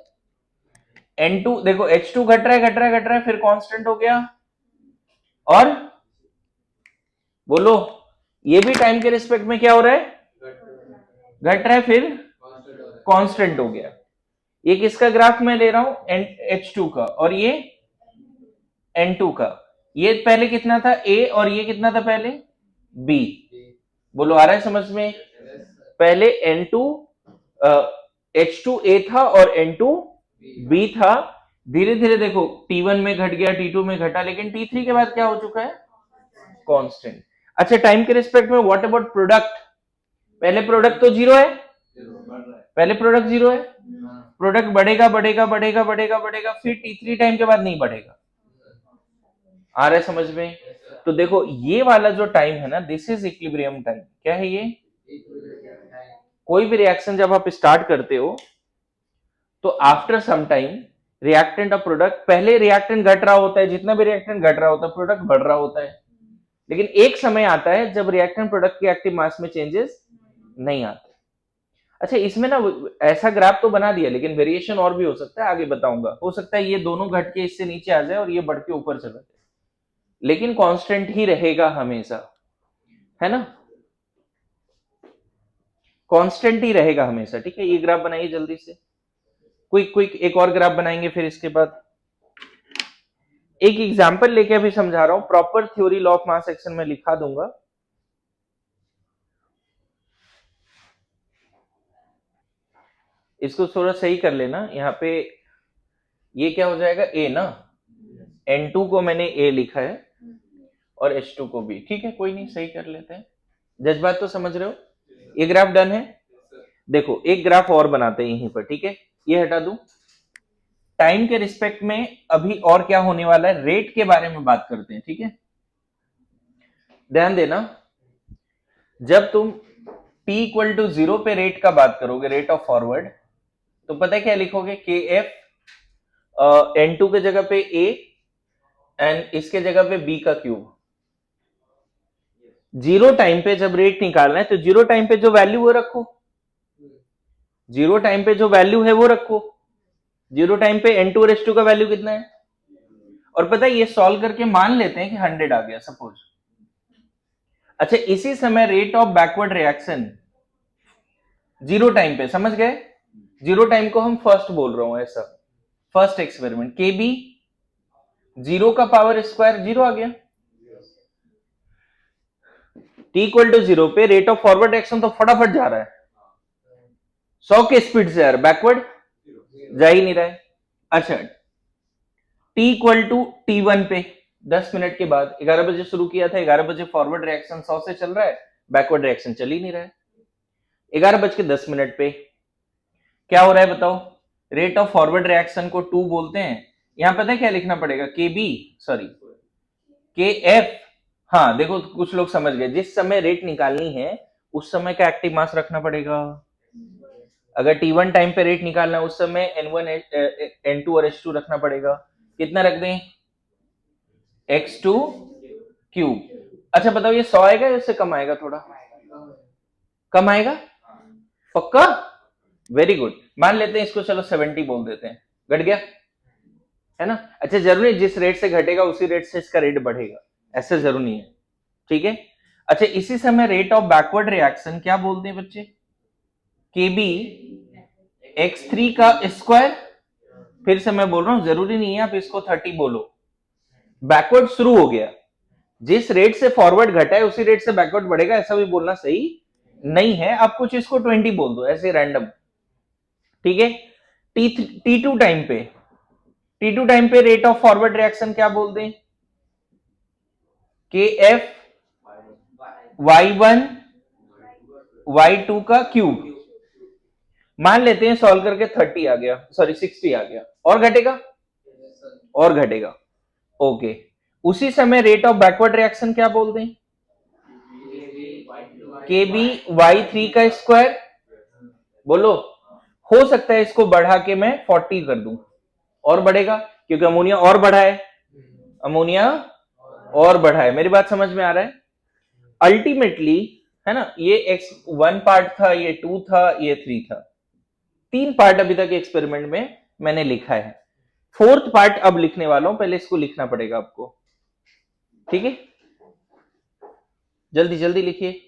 N2 देखो H2 घट रहा है, घट रहा है, घट रहा है, फिर कांस्टेंट हो गया। और बोलो ये भी टाइम के रिस्पेक्ट में क्या हो रहा है? घट रहा है, फिर कांस्टेंट हो गया। ये किसका ग्राफ मैं ले रहा हूं? H2 का, और ये N2 का। ये पहले कितना था? A, और ये कितना था पहले? B। बोलो आ रहा है समझ में? पहले N2 H2 A था और N2 B था। धीरे धीरे देखो T1 में घट गया, T2 में घटा, लेकिन T3 के बाद क्या हो चुका है? कांस्टेंट। अच्छा टाइम के रिस्पेक्ट में व्हाट अबाउट प्रोडक्ट? पहले प्रोडक्ट तो जीरो है, पहले प्रोडक्ट जीरो है, प्रोडक्ट बढ़ेगा बढ़ेगा बढ़ेगा बढ़ेगा बढ़ेगा, फिर T3 टाइम के बाद नहीं बढ़ेगा। आ रहा है समझ में? तो देखो ये वाला जो टाइम है ना, दिस इज इक्विलिब्रियम टाइम। क्या है ये? कोई भी रिएक्शन जब आप स्टार्ट करते हो तो आफ्टर सम टाइम रिएक्टेंट और प्रोडक्ट, पहले रिएक्टेंट घट रहा होता है, जितना भी रिएक्टेंट घट रहा होता है प्रोडक्ट बढ़ रहा होता है। लेकिन एक समय आता है जब रिएक्टेंट प्रोडक्ट की एक्टिव मास में चेंजेस नहीं आते। अच्छा इसमें ना ऐसा ग्राफ तो बना दिया, लेकिन वेरिएशन और भी हो सकता है, आगे बताऊंगा। हो सकता है ये दोनों घट के इससे नीचे आ जाए और ये बढ़ के ऊपर चला जाए, लेकिन कांस्टेंट ही रहेगा हमेशा, है ना। कांस्टेंट ही रहेगा हमेशा, ठीक है। ये ग्राफ बनाइए जल्दी से, क्विक क्विक एक और ग्राफ बनाएंगे, फिर इसके बाद एक एग्जांपल लेके अभी समझा रहा हूं। Proper theory law of mass action में लिखा दूंगा। इसको थोड़ा सही कर लेना। यहाँ पे ये क्या हो जाएगा? A ना, N2 को मैंने A लिखा है और H2 को B, ठीक है, कोई नहीं, सही कर लेते हैं। जज्बात तो समझ रहे हो? ये ग्राफ डन है। देखो एक ग्राफ और बनाते हैं यहीं पर, ठीक है। ये हटा दूं। टाइम के रिस्पेक्ट में अभी और क्या होने वाला है, रेट के बारे में बात करते हैं, ठीक है। ध्यान देना, जब तुम t इक्वल टू 0 पे रेट का बात करोगे, रेट ऑफ फॉरवर्ड, तो पता है क्या लिखोगे? KF N2 के जगह पे A एंड इसके जगह पे B का क्यूब। जीरो टाइम पे जब रेट निकालना है तो जीरो टाइम पे जो वैल्यू वो रखो, जीरो टाइम पे जो वैल्यू है वो रखो। जीरो टाइम पे n2 और h2 का वैल्यू कितना है, और पता है ये सॉल्व करके मान लेते हैं कि 100 आ गया सपोज। अच्छा, इसी समय rate of backward reaction zero time पे, समझ गए? जीरो टाइम को हम फर्स्ट बोल रहा हूं, ऐसा फर्स्ट एक्सपेरिमेंट के बी, जीरो का पावर स्क्वायर जीरो आ गया। टी इक्वल टू जीरो पे रेट ऑफ फॉरवर्ड रिएक्शन तो फटाफट जा रहा है 100 के स्पीड से यार, बैकवर्ड जा ही नहीं रहा है। अच्छा, T equal to T one पे 10 मिनट के बाद, 11 बजे शुरू किया था, 11 बजे फॉरवर्ड रिएक्शन 100 से चल रहा है, बैकवर्ड रिएक्शन चल ही नहीं रहा है। 11:10 पे क्या हो रहा है बताओ? रेट ऑफ फॉरवर्ड रिएक्शन को 2 बोलते हैं। यहां पता है क्या लिखना पड़ेगा? के बी, सॉरी के एफ। हाँ देखो, कुछ लोग समझ गए, जिस समय रेट निकालनी है उस समय का एक्टिव मास रखना पड़ेगा। अगर T1 टाइम पे रेट निकालना है उस समय N1 N2 और H2 रखना पड़ेगा। कितना रख दें? x2 cube. अच्छा बताओ, ये 100 आएगा या इससे कम आएगा? थोड़ा कम आएगा, पक्का? वेरी गुड, मान लेते हैं इसको, चलो 70 बोल देते हैं, घट गया है ना। अच्छा, जरूरी जिस रेट से घटेगा उसी रेट से इसका रेट बढ़ेगा, ऐसे जरूरी नहीं है, ठीक है। अच्छा, इसी समय रेट ऑफ बैकवर्ड रिएक्शन क्या बोलते हैं बच्चे? के बी x3 का स्क्वायर। फिर से मैं बोल रहा हूं, जरूरी नहीं है आप इसको 30 बोलो, बैकवर्ड शुरू हो गया, जिस रेट से फॉरवर्ड घटा है उसी रेट से बैकवर्ड बढ़ेगा, ऐसा भी बोलना सही नहीं है। आप कुछ इसको 20 बोल दो ऐसे रैंडम, ठीक है। T2 टाइम पे, T2 टाइम पे रेट ऑफ फॉरवर्ड रिएक्शन क्या बोल दें? के एफ y1 y2 का क्यूब। मान लेते हैं सॉल्व करके 30 आ गया, सॉरी 60 आ गया, और घटेगा, और घटेगा, ओके। उसी समय रेट ऑफ बैकवर्ड रिएक्शन क्या बोल दें? के बी y3 का स्क्वायर। बोलो, हो सकता है इसको बढ़ा के मैं 40 कर दूं, और बढ़ेगा क्योंकि अमोनिया और बढ़ा है, अमोनिया और बढ़ा है। मेरी बात समझ में आ रहा है? अल्टीमेटली है ना, ये x1 पार्ट था, ये 2 था, ये 3 था, 3 पार्ट अभी तक एक्सपेरिमेंट में मैंने लिखा है। फोर्थ पार्ट अब लिखने वाला हूं, पहले इसको लिखना पड़ेगा आपको, ठीक है। जल्दी जल्दी लिखिए।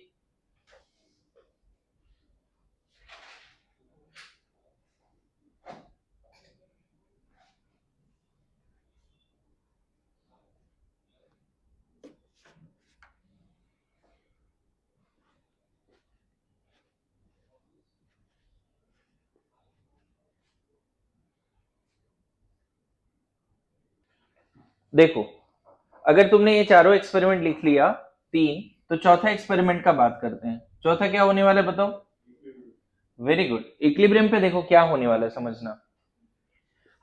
देखो, अगर तुमने ये चारों एक्सपेरिमेंट लिख लिया 3, तो चौथा एक्सपेरिमेंट का बात करते हैं। चौथा क्या होने वाला है बताओ? वेरी गुड, इक्विलिब्रियम पे देखो क्या होने वाला है, समझना।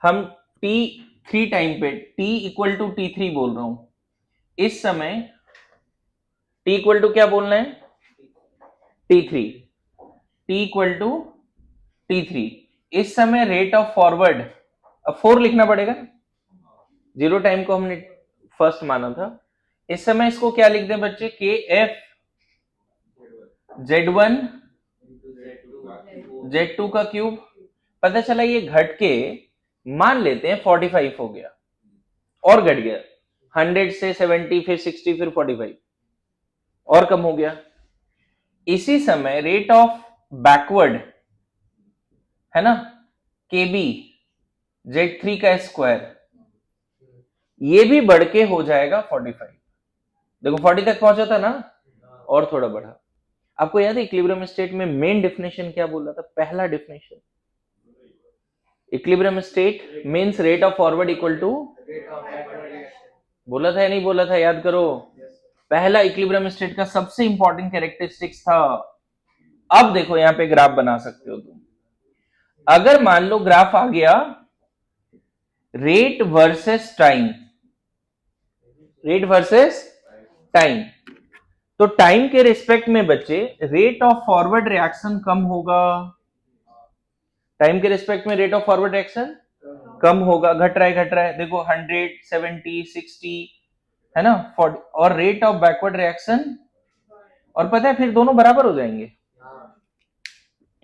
हम T3 टाइम पे T इक्वल टू T3 बोल रहा हूं इस समय। T इक्वल टू क्या बोलना है? T3, T equal to T3। इस समय रेट ऑफ फॉरवर्ड, अब 4 लिखना पड़ेगा, जीरो टाइम को हमने फर्स्ट माना था। इस समय इसको क्या लिख दें बच्चे? के एफ Z1 Z2 का क्यूब। पता चला ये घट के मान लेते हैं 45 हो गया, और घट गया 100 से 70, फिर 60, फिर 45, और कम हो गया। इसी समय रेट ऑफ बैकवर्ड है ना, के बी Z3 का स्क्वायर, ये भी बढ़ के हो जाएगा 45। देखो 40 तक पहुंचा था ना, और थोड़ा बढ़ा। आपको याद है इक्विलिब्रियम स्टेट में मेन डेफिनेशन क्या बोला था? पहला definition, equilibrium state means rate of forward equal to, बोला था या नहीं बोला था? याद करो, पहला इक्विलिब्रियम स्टेट का सबसे इंपॉर्टेंट कैरेक्टरिस्टिक्स था। अब देखो यहां पे ग्राफ बना सकते हो तुम। अगर मान लो ग्राफ आ गया rate versus time, rate versus time, तो टाइम के रिस्पेक्ट में बच्चे रेट ऑफ फॉरवर्ड रिएक्शन कम होगा। टाइम के रिस्पेक्ट में रेट ऑफ फॉरवर्ड रिएक्शन कम होगा, घट रहा है, देखो 100, 70, 60 है ना, 40, और रेट ऑफ बैकवर्ड रिएक्शन, और पता है फिर दोनों बराबर हो जाएंगे,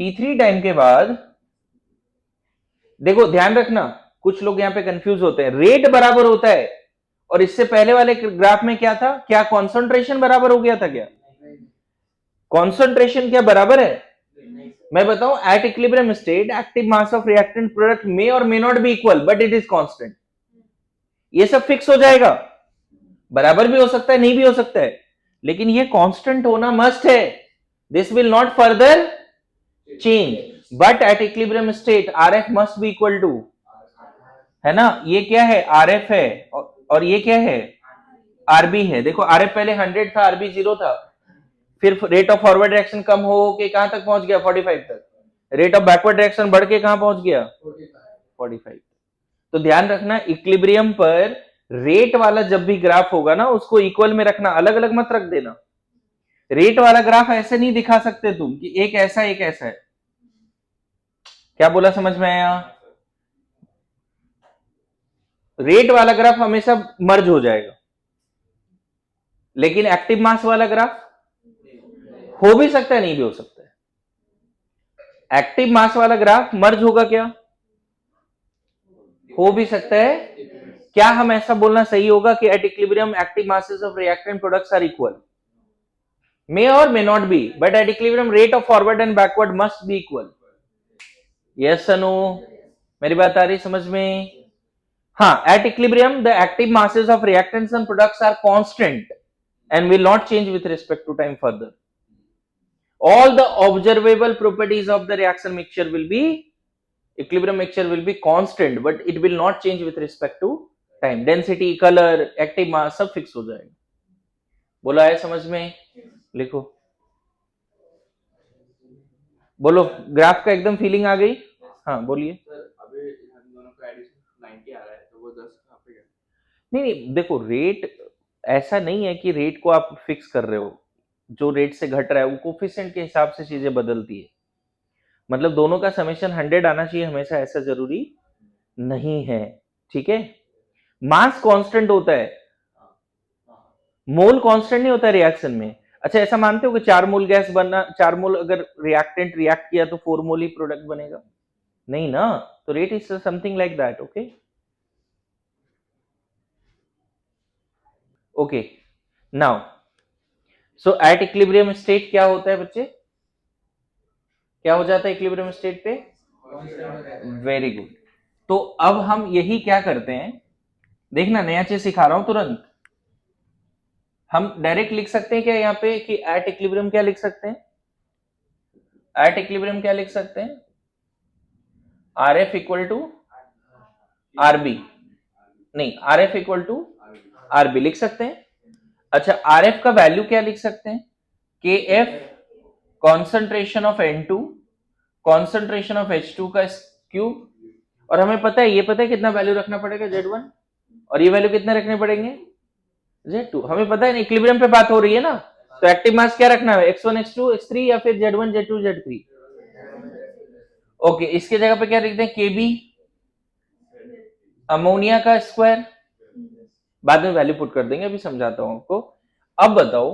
T3 टाइम के बाद देखो ध्यान रखना, कुछ लोग यहां पे कंफ्यूज होते हैं, रेट बराबर होता है और इससे पहले वाले ग्राफ में क्या था, क्या कॉन्सेंट्रेशन बराबर हो गया था? क्या कॉन्सेंट्रेशन क्या बराबर है? मैं बताऊं, at equilibrium state active mass of reactant product may और may not be equal but it is constant. ये सब फिक्स हो जाएगा, बराबर भी हो सकता है, नहीं भी हो सकता है, लेकिन ये कांस्टेंट होना मस्ट है। This will not further change but at equilibrium state RF must be equal to, है ना, ये क्या है, आरएफ है और ये क्या है, आरबी है। देखो आरएफ पहले 100 था, आरबी 0 था, फिर रेट ऑफ फॉरवर्ड डायरेक्शन कम हो के कहां तक पहुंच गया, 45 तक। रेट ऑफ बैकवर्ड डायरेक्शन बढ़ के कहां पहुंच गया, 45। तो ध्यान रखना, इक्विलिब्रियम पर रेट वाला जब भी ग्राफ होगा ना, उसको इक्वल में रखना, अलग अलग मत रख देना। रेट वाला ग्राफ ऐसे नहीं दिखा सकते तुम कि एक ऐसा एक ऐसा है। क्या बोला, समझ में आया? रेट वाला ग्राफ हमेशा मर्ज हो जाएगा, लेकिन एक्टिव मास वाला ग्राफ हो भी सकता है, नहीं भी हो सकता है। एक्टिव मास वाला ग्राफ मर्ज होगा क्या, हो भी सकता है। क्या हम ऐसा बोलना सही होगा कि at equilibrium active masses of reactant products are equal? May और may not be, but at equilibrium rate of forward and backward must be equal. Yes no? मेरी बात आ रही समझ में? हाँ, at equilibrium the active masses of reactants and products are constant and will not change with respect to time further. All the observable properties of the reaction mixture will be, equilibrium mixture will be constant but it will not change with respect to time. Density, color, active mass सब fix हो जाएगा। बोला है समझ में? लिखो, बोलो, graph का एकदम फीलिंग आ गई? हाँ बोलिए। अभी हम दोनों का एडिशन 90 आ रहा है, तो वो 10 कहाँ पे गया? नहीं, देखो रेट ऐसा नहीं है कि रेट को आप फिक्स कर रहे हो, जो रेट से घट रहा है वो कोफिशिएंट के हिसाब से चीजें बदलती है। मतलब दोनों का समेशन 100 आना चाहिए हमेशा, ऐसा जरूरी नहीं है, ठीक है। मास कांस्टेंट होता है, मोल कांस्टेंट नहीं होता रिएक्शन में। अच्छा, ऐसा मानते हो कि 4 मोल गैस बनना, 4 मोल अगर रिएक्टेंट रिएक्ट किया तो 4 मोल ही प्रोडक्ट बनेगा? नहीं ना, तो rate is something like that. Okay okay, now so eight equilibrium state क्या होता है बच्चे, क्या हो जाता है इक्विलिब्रियम स्टेट पे? Very good. तो अब हम यही क्या करते हैं, देखना नया चीज सिखा रहा हूं तुरंत। हम डायरेक्ट लिख सकते हैं क्या यहाँ पे कि एट इक्विलिब्रियम क्या लिख सकते हैं, एट इक्विलिब्रियम क्या लिख सकते हैं, R F equal to R B, नहीं R F equal to R B लिख सकते हैं। अच्छा, आर एफ का वैल्यू क्या लिख सकते हैं, के F concentration of N2 concentration of H2 का क्यूब, और हमें पता है, ये पता है कितना वैल्यू रखना पड़ेगा Z1, और ये वैल्यू कितने रखने पड़ेंगे Z2। हमें पता है इक्विलिब्रियम पे बात हो रही है ना, तो एक्टिव मास क्या रखना है, x1 x2 x3 या फिर Z1 Z2 Z3? ओके, इसके जगह पे क्या लिखते हैं, Kb अमोनिया का स्क्वायर, बाद में वैल्यू पुट कर देंगे, अभी समझाता हूं आपको। अब बताओ,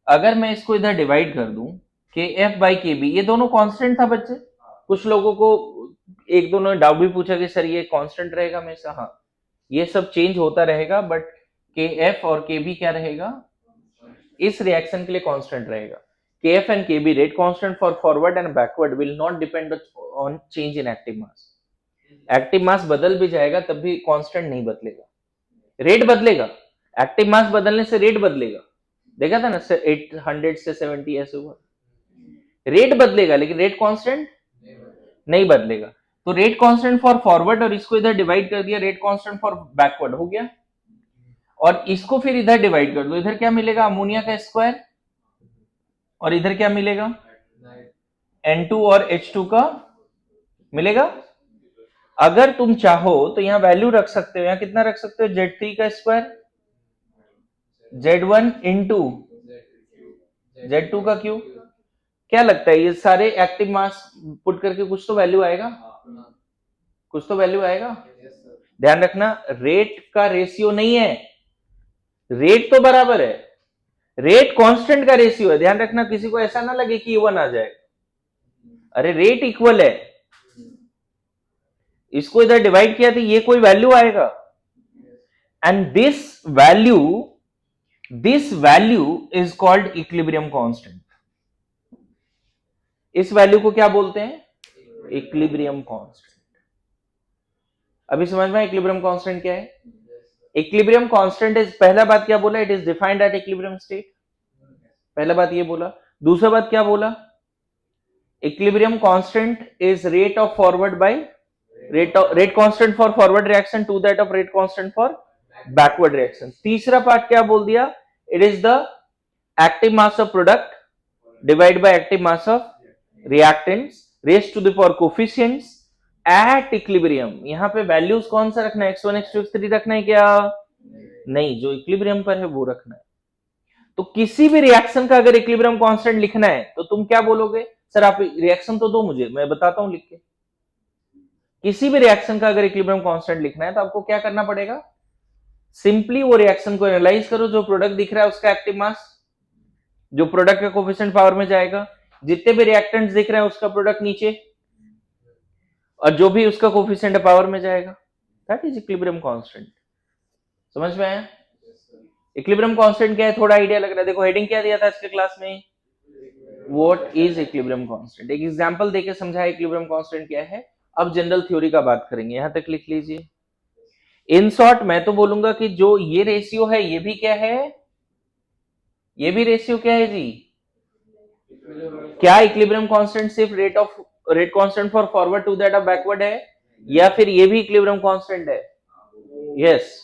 अगर मैं इसको इधर डिवाइड कर दूं, के एफ बाई के बी, ये दोनों कांस्टेंट था बच्चे। कुछ लोगों को एक दोनों ने डाउट भी पूछा कि सर ये कांस्टेंट रहेगा हमेशा? हाँ, ये सब चेंज होता रहेगा, बट के एफ और के बी क्या रहेगा, इस रिएक्शन के लिए कांस्टेंट रहेगा। K F and K B rate constant for forward and backward will not depend on change in active mass. Active mass बदल भी जाएगा तब भी कांस्टेंट नहीं बदलेगा, रेट बदलेगा। एक्टिव मास बदलने से रेट बदलेगा, देखा था ना, 800 से 70 ऐसे हुआ, रेट बदलेगा लेकिन रेट कांस्टेंट नहीं बदलेगा। तो रेट कांस्टेंट फॉर फॉरवर्ड, और इसको इधर डिवाइड कर दिया, रेट कांस्टेंट फॉर बैकवर्ड हो गया, और इसको फिर इधर डिवाइड कर दो, इधर क्या मिलेगा, अमोनिया का स्क्वायर, और इधर क्या मिलेगा, N2 और H2 का मिलेगा। अगर तुम चाहो तो यहां वैल्यू रख सकते हो, यहां कितना रख सकते हो, Z3 का स्क्वायर, Z1 इंटू Z2 का क्यूब। क्या लगता है ये सारे एक्टिव मास पुट करके कुछ तो वैल्यू आएगा, कुछ तो वैल्यू आएगा। ध्यान रखना, रेट का रेशियो नहीं है, रेट तो बराबर है, रेट कांस्टेंट का रेशियो है। ध्यान रखना, किसी को ऐसा ना लगे कि ये 1 आ जाएगा। अरे रेट इक्वल है, इसको इधर डिवाइड किया तो ये कोई वैल्यू आएगा, and this value is called equilibrium constant. इस वैल्यू को क्या बोलते हैं? Equilibrium constant. अभी समझ में इक्विलिब्रियम कांस्टेंट क्या है? इक्विलिब्रियम कांस्टेंट इज, पहला बात क्या बोला? It is defined at equilibrium state, पहला बात ये बोला। दूसरा बात क्या बोला? Equilibrium constant is rate of forward by rate constant for forward reaction to that of rate constant for backward reaction. तीसरा पार्ट क्या बोल दिया? It is the active mass of product divide by active mass of reactants raised to the power coefficients at equilibrium. यहां पे values कौन सा रखना है? x1 x2 x3 रखना है क्या? नहीं, जो इक्विलिब्रियम पर है वो रखना है। तो किसी भी रिएक्शन का अगर इक्विलिब्रियम कांस्टेंट लिखना है तो तुम क्या बोलोगे? सर आप रिएक्शन तो दो मुझे, मैं बताता हूं लिख के। किसी भी रिएक्शन का अगर इक्विलिब्रियम कांस्टेंट लिखना है तो आपको क्या करना पड़ेगा? सिंपली वो रिएक्शन को एनालाइज करो, जो प्रोडक्ट दिख रहा है उसका एक्टिव मास, जो प्रोडक्ट का कोफिशिएंट पावर में जाएगा, जितने भी रिएक्टेंट्स दिख रहे हैं उसका प्रोडक्ट नीचे, और जो भी उसका कोफिशिएंट पावर में जाएगा, दैट इज इक्विलिब्रियम कांस्टेंट। समझ में आया? इक्विलिब्रियम कांस्टेंट क्या है? थोड़ा आइडिया लग रहा है? देखो हेडिंग क्या दिया था आज के क्लास में, व्हाट इज इक्विलिब्रियम कांस्टेंट। एक एग्जांपल देके समझाया इक्विलिब्रियम कांस्टेंट क्या है। अब जनरल थ्योरी का बात करेंगे, यहां तक लिख लीजिए। इन शॉर्ट मैं तो बोलूंगा कि जो ये रेशियो है ये भी क्या है? ये भी रेशियो क्या है जी? क्या इक्विलिब्रियम कांस्टेंट सिर्फ rate constant for forward to that of backward है, या फिर ये भी इक्विलिब्रियम कांस्टेंट है? यस,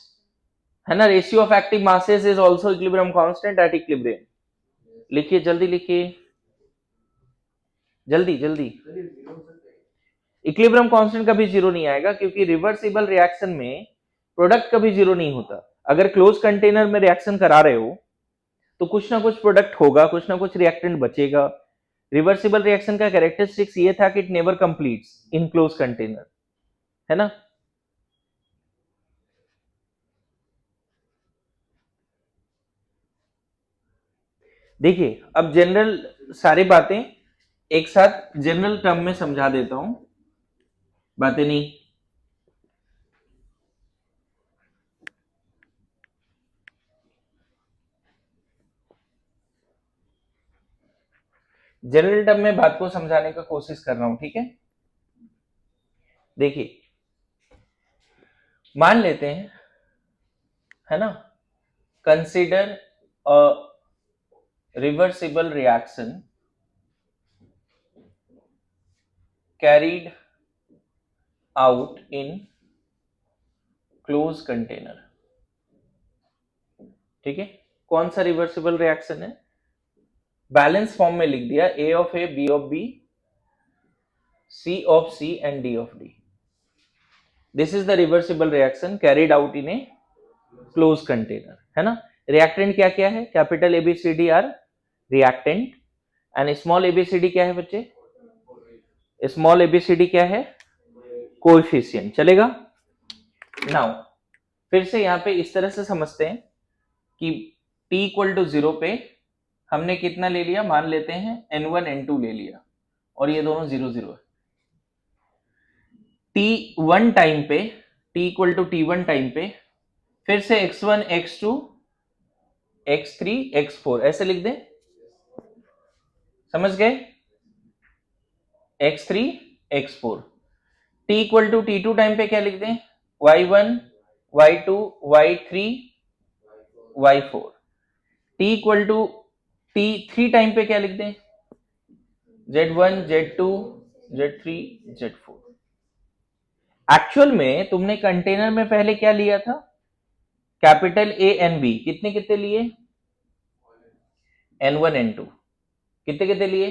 है ना। Ratio of active masses is also equilibrium constant at equilibrium. लिखिए, जल्दी लिखिए, जल्दी जल्दी। इक्विलिब्रियम कांस्टेंट कभी जीरो नहीं आएगा, क्योंकि रिवर्सिबल रिएक्शन में प्रोडक्ट कभी जीरो नहीं होता। अगर क्लोज कंटेनर में रिएक्शन करा रहे हो तो कुछ ना कुछ प्रोडक्ट होगा, कुछ ना कुछ रिएक्टेंट बचेगा। रिवर्सिबल रिएक्शन का कैरेक्टरिस्टिक्स ये था कि it never completes in close container, है ना। देखिए, अब जनरल सारी बातें एक साथ जनरल टर्म में समझा देता हूं, बातें नहीं। जनरल टर्म में बात को समझाने का कोशिश कर रहा हूं, ठीक है। देखिए, मान लेते हैं, है ना, consider a reversible reaction carried out in close container, ठीक है। कौन सा रिवर्सिबल रिएक्शन है? बैलेंस फॉर्म में लिख दिया, A of A, B of B, C of C and D of D। This is the reversible reaction carried out in a close container, है ना। रिएक्टेंट क्या क्या है? Capital ABCD are reactant, and small ABCD क्या है बच्चे? Small ABCD क्या है? कोएफिशिएंट। चलेगा। नाउ फिर से यहां पे इस तरह से समझते हैं कि t इक्वल टू 0 पे हमने कितना ले लिया? मान लेते हैं n1 n2 ले लिया, और ये दोनों 0 0 है। t1 टाइम पे, t equal to t1 time पे फिर से x1 x2 x3 x4 ऐसे लिख दें, समझ गए? x3 x4। t equal to t2 time पे क्या लिख दें? y1 y2 y3 y4। t equal to t3 time पे क्या लिख दें? z1 z2 z3 z4। Actual में तुमने कंटेनर में पहले क्या लिया था? Capital A and B। कितने कितने लिए? n1 n2। कितने कितने लिए?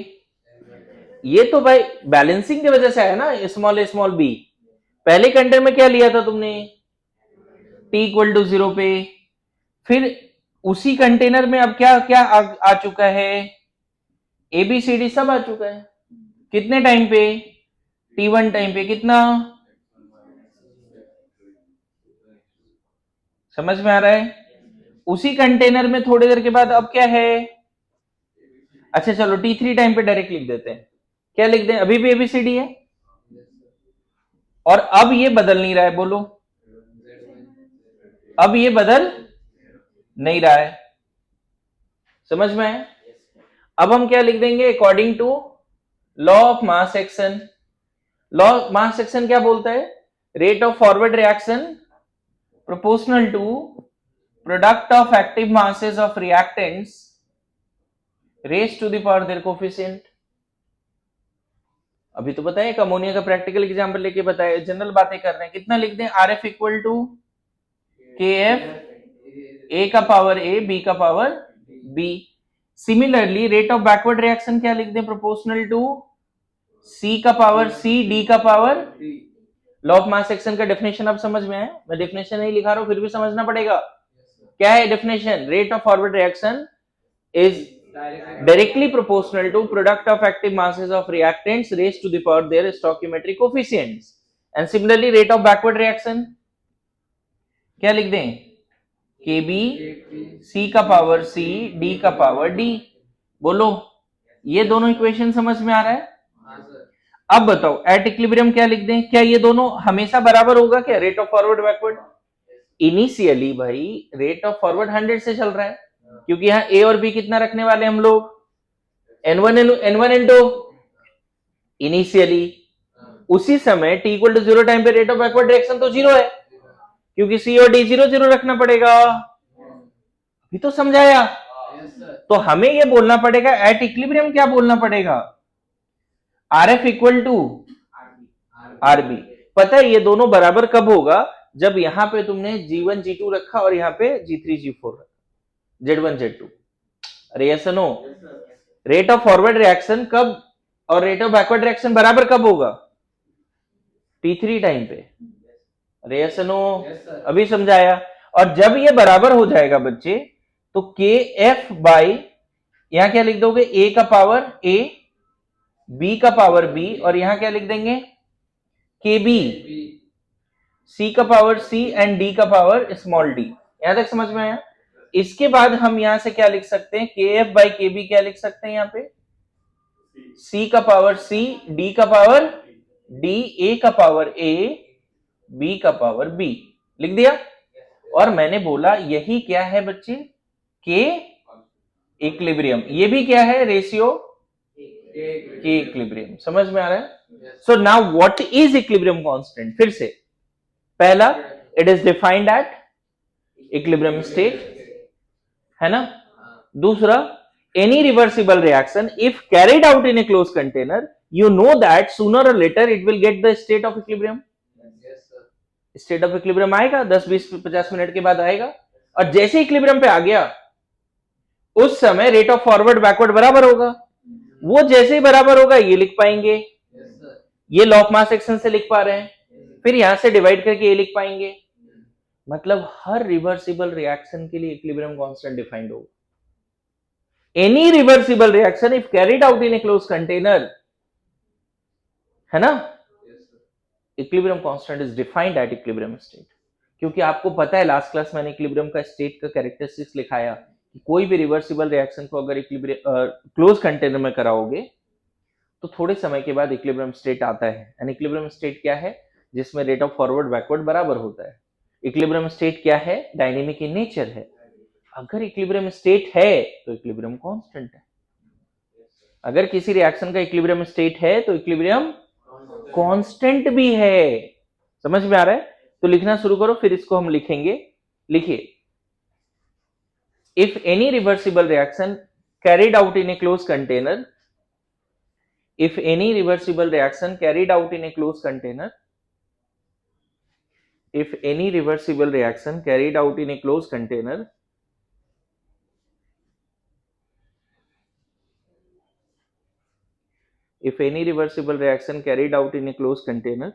ये तो भाई बैलेंसिंग की वजह से है ना, स्मॉल b। पहले कंटेनर में क्या लिया था तुमने? t इक्वल टू 0 पे। फिर उसी कंटेनर में अब क्या क्या आ चुका है? ABCD सब आ चुका है। कितने टाइम पे? t1 टाइम पे। कितना? समझ में आ रहा है? उसी कंटेनर में थोड़ी देर के बाद अब क्या है? अच्छा चलो t3 टाइम पे डायरेक्ट लिख देते हैं। क्या लिख दें? अभी भी एबीसीडी है और अब ये बदल नहीं रहा है, बोलो अब ये बदल नहीं रहा है, समझ में आया? अब हम क्या लिख देंगे? According to law of mass action. Law of mass action क्या बोलता है? Rate of forward reaction proportional to product of active masses of reactants raise to the power their coefficient. अभी तो बताया, एक अमोनिया का प्रैक्टिकल एग्जांपल लेके बताया, जनरल बातें कर रहे हैं। कितना लिख दें? R F equal to K F A का पावर ए बी का power B. Similarly rate of backward reaction क्या लिख दें? प्रोपोर्शनल टू सी का पावर सी डी का power. Law of mass action का डेफिनेशन अब समझ में है? मैं डेफिनेशन नहीं लिखा रहा हूं, फिर भी समझना पड़ेगा। क्या है definition? Rate of forward reaction is directly proportional to product of active masses of reactants raised to the power their stoichiometric coefficients. And similarly rate of backward reaction क्या लिख दें? Kb C का पावर C D का power D। बोलो, ये दोनों equation समझ में आ रहा है? अब बताओ एट इक्विलिब्रियम क्या लिख दें? क्या ये दोनों हमेशा बराबर होगा क्या? Rate of forward backward initially भाई रेट ऑफ फॉरवर्ड 100 से चल रहा है, क्योंकि यहाँ ए और बी कितना रखने वाले हम लोग? N1 N2 initially. उसी समय t इक्वल टू 0 टाइम पे रेट ऑफ बैकवर्ड डायरेक्शन तो 0 है, क्योंकि C और D 0 0 रखना पड़ेगा। अभी तो समझाया। तो हमें ये बोलना पड़ेगा एट इक्विलिब्रियम क्या बोलना पड़ेगा? RF equal to RB। पता है ये दोनों बराबर कब होगा? जब यहां पे तुमने G1 G2 रखा और यहां पे G3 G4 रखा, Z1 Z2। अरे yes no? Rate of forward reaction कब और रेट ऑफ बैकवर्ड रिएक्शन बराबर कब होगा? T3 टाइम पे। अरे यस नो? अभी समझाया। और जब ये बराबर हो जाएगा बच्चे, तो के एफ बाई यहां क्या लिख दोगे? ए का पावर ए बी का पावर बी और यहां क्या लिख देंगे? के बी सी का पावर सी एंड डी का पावर स्मॉल डी। यहां तक समझ में आया? इसके बाद हम यहां से क्या लिख सकते हैं? के एफ बाई के बी क्या लिख सकते हैं? यहां पे सी का पावर सी डी का पावर डी ए का पावर ए बी का पावर बी। लिख दिया। और मैंने बोला यही क्या है बच्चे? के इक्विलिब्रियम। ये भी क्या है? रेशियो के इक्विलिब्रियम। समझ में आ रहा है? So now what is equilibrium constant? फिर से पहला, it is defined at equilibrium state, है ना? दूसरा, any reversible reaction if carried out in a closed container, you know that sooner or later it will get the state of equilibrium। State of equilibrium आएगा 10 20 50 minute के बाद आएगा, और जैसे equilibrium पे आ गया उस समय रेट ऑफ फॉरवर्ड बैकवर्ड बराबर होगा। वो जैसे ही बराबर होगा ये लिख पाएंगे, ये लॉ ऑफ मास एक्शन से लिख पा रहे हैं, फिर यहां से डिवाइड करके ये लिख पाएंगे। मतलब हर रिवर्सिबल रिएक्शन के लिए इक्विलिब्रियम कांस्टेंट डिफाइंड होगा। Any reversible reaction if carried out in a closed container, है ना? Equilibrium constant is defined at equilibrium state. क्योंकि आपको पता है लास्ट क्लास मैंने इक्विलिब्रियम का स्टेट का कैरेक्टरिस्टिक्स लिखाया कि कोई भी रिवर्सिबल रिएक्शन को अगर इक्विलिब्रियम क्लोज कंटेनर में कराओगे तो थोड़े समय के बाद इक्विलिब्रियम स्टेट आता है। एंड इक्विलिब्रियम स्टेट क्या है? जिसमें रेट ऑफ फॉरवर्ड बैकवर्ड बराबर होता है। इक्विलिब्रियम स्टेट क्या है? डायनेमिक इन नेचर है। अगर इक्विलिब्रियम स्टेट है तो इक्विलिब्रियम कांस्टेंट है। अगर किसी रिएक्शन का इक्विलिब्रियम स्टेट है तो इक्विलिब्रियम कांस्टेंट भी है। समझ में आ रहा है? तो लिखना शुरू करो, फिर इसको हम लिखेंगे। लिखिए, if any reversible reaction carried out in a close container, if any reversible reaction carried out in a closed container, if any reversible reaction carried out in a closed container, if any reversible reaction carried out in a closed container,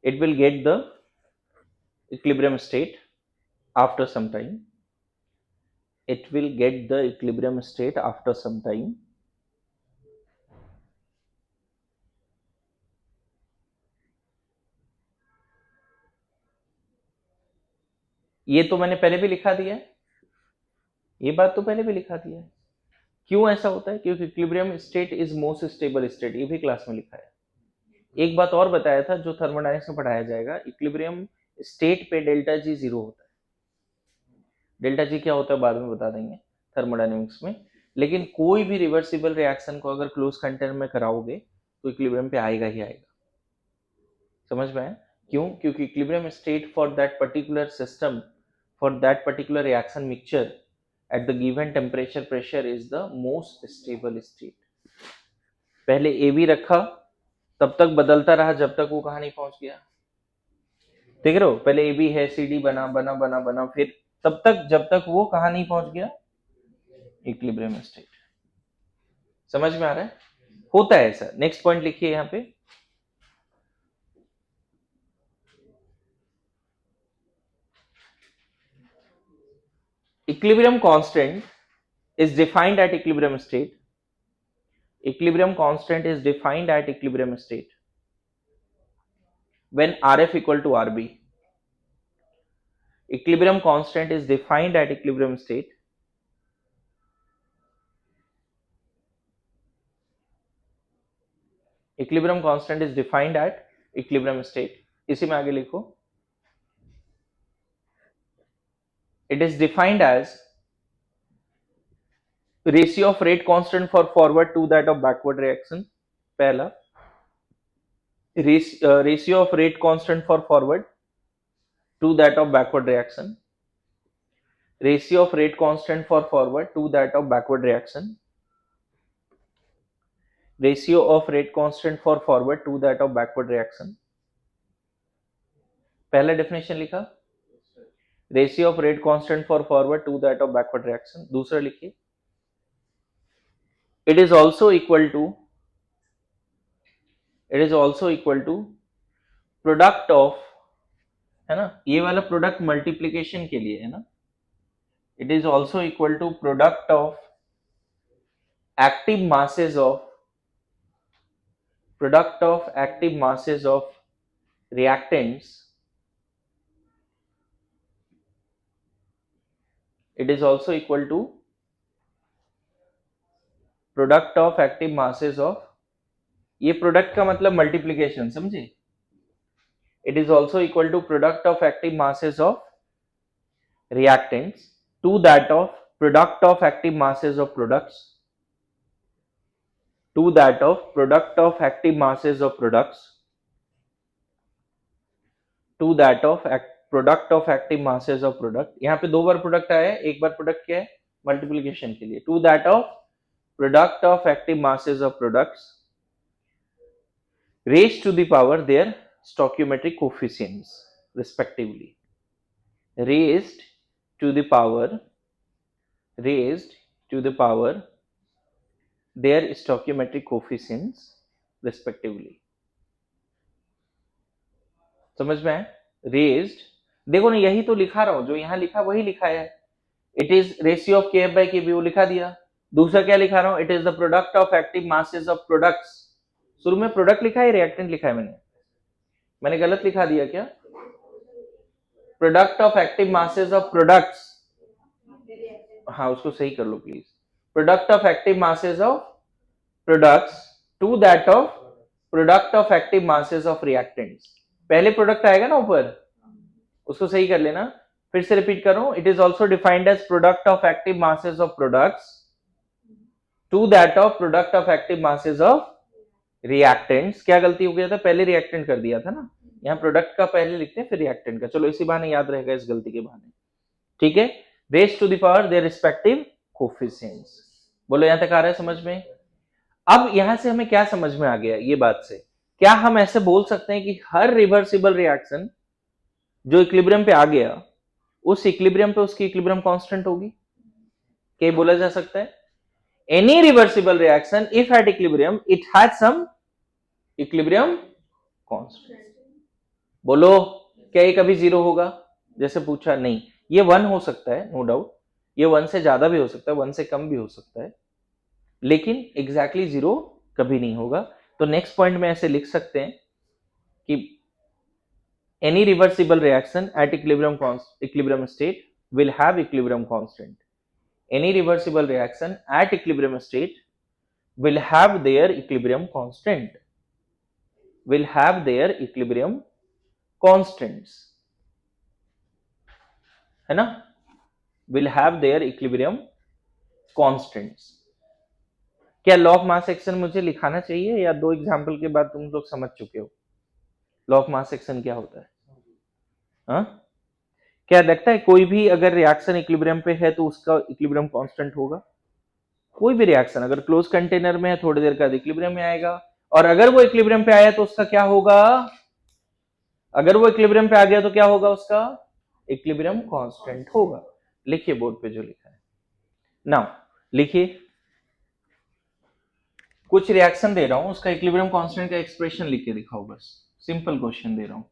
it will get the equilibrium state after some time. It will get the equilibrium state after some time. ये तो मैंने पहले भी लिखा दिया है, ये बात तो पहले भी लिखा दिया है। क्यों ऐसा होता है? क्योंकि equilibrium state is most stable state, ये भी क्लास में लिखा है। एक बात और बताया था जो थर्मोडायनेमिक्स में पढ़ाया जाएगा, इक्विलिब्रियम स्टेट पे डेल्टा जी जीरो होता है। डेल्टा जी क्या होता है बाद में बता देंगे थर्मोडायनेमिक्स में, लेकिन कोई भी रिवर्सिबल रिएक्शन को अगर क्लोज कंटेनर में कराओगे तो इक्विलिब्रियम पे आएगा ही आएगा। समझ में आया? क्यों? क्योंकि equilibrium state for that particular system, for that particular reaction mixture at the given temperature pressure is the most stable state। पहले ए बी रखा, तब तक बदलता रहा जब तक वो कहां नहीं पहुंच गया। देख रहे हो, पहले ए बी है, सी डी बना बना बना बना, फिर तब तक जब तक वो कहां नहीं पहुंच गया, इक्विलिब्रियम स्टेट। समझ में आ रहा है? होता है ऐसा। नेक्स्ट पॉइंट लिखिए यहां पे, equilibrium constant is defined at equilibrium state। equilibrium constant is defined at equilibrium state when Rf equal to Rb। equilibrium constant is defined at equilibrium state equilibrium constant is defined at equilibrium state। इसी में आगे लिखो, it is defined as ratio of rate constant for forward to that of backward reaction। पहला ratio of rate constant for forward to that of backward reaction, ratio of rate constant for forward to that of backward reaction, ratio of rate constant for forward to that of backward reaction। पहला definition लिखा, ratio of rate constant for forward to that of backward reaction. दूसरा लिखिए, it is also equal to product of, है ना, ये वाला product multiplication के लिए है ना, it is also equal to product of active masses of reactants। it is also equal to product of active masses of, ये प्रोडक्ट का मतलब मल्टीप्लीकेशन, समझे? It is also equal to product of active masses of reactants to that of product of active masses of products, to that of product of active masses of products, to that of product of active masses of product. यहाँ पे दो बार product आया है, एक बार product क्या है, multiplication के लिए। To that of product of active masses of products raised to the power their stoichiometric coefficients respectively, raised to the power their stoichiometric coefficients respectively। समझ में आया? raised, देखो ना, यही तो लिखा रहा हूं, जो यहां लिखा वही लिखा है। It is ratio of KF by KB, वो लिखा दिया। दूसरा क्या लिखा रहा हूं, it is the product of active masses of products. शुरू में प्रोडक्ट लिखा है, रिएक्टेंट लिखा है, मैंने गलत लिखा दिया क्या? Product of active masses of products, हाँ उसको सही कर लो please. Product of active masses of products to that of product of active masses of reactants. पहले प्रोडक्ट आएगा ना ऊपर, उसको सही कर लेना। फिर से रिपीट करो, it is also defined as product of active masses of products to that of product of active masses of reactants. क्या गलती हो गया था, पहले रिएक्टेंट कर दिया था ना, यहाँ प्रोडक्ट का पहले लिखते हैं फिर रिएक्टेंट का। चलो इसी बहाने याद रहेगा, इस गलती के बहाने, ठीक है। Raise to the power their respective coefficients. बोलो यहां तक आ रहा है समझ में? अब यहां से हमें क्या समझ में आ गया ये बात से, क्या हम ऐसे बोल सकते हैं कि हर रिवर्सिबल रिएक्शन जो इक्विलिब्रियम पे आ गया, उस इक्विलिब्रियम पे उसकी इक्विलिब्रियम कांस्टेंट होगी? क्या बोला जा सकता है? any reversible reaction if at equilibrium it has some equilibrium constant। बोलो क्या ये कभी जीरो होगा? जैसे पूछा, नहीं, ये 1 हो सकता है नो डाउट, ये 1 से ज्यादा भी हो सकता है, 1 से कम भी हो सकता है, लेकिन एग्जैक्टली जीरो कभी नहीं होगा। तो नेक्स्ट पॉइंट में ऐसे लिख सकते हैं कि any reversible reaction at equilibrium state will have equilibrium constant. Any reversible reaction at equilibrium state will have their equilibrium constant, will have their equilibrium constants, है ना, will have their equilibrium constants. क्या law of mass action मुझे लिखाना चाहिए या दो example के बाद तुम लोग समझ चुके हो लॉ ऑफ मास एक्शन क्या होता है? हाँ, क्या लगता है कोई भी अगर रिएक्शन इक्विलिब्रियम पे है तो उसका इक्विलिब्रियम कांस्टेंट होगा? कोई भी रिएक्शन अगर क्लोज कंटेनर में है थोड़ी देर बाद इक्विलिब्रियम में आएगा, और अगर वो इक्विलिब्रियम पे आया तो उसका क्या होगा? अगर वो इक्विलिब्रियम पे आ गया तो क्या होगा? उसका इक्विलिब्रियम कांस्टेंट होगा. लिखिए बोर्ड पे जो लिखा है. नाउ लिखिए, कुछ रिएक्शन दे रहा हूं, उसका इक्विलिब्रियम कांस्टेंट का एक्सप्रेशन लिख के दिखाओ. बस सिंपल क्वेश्चन दे रहा हूं,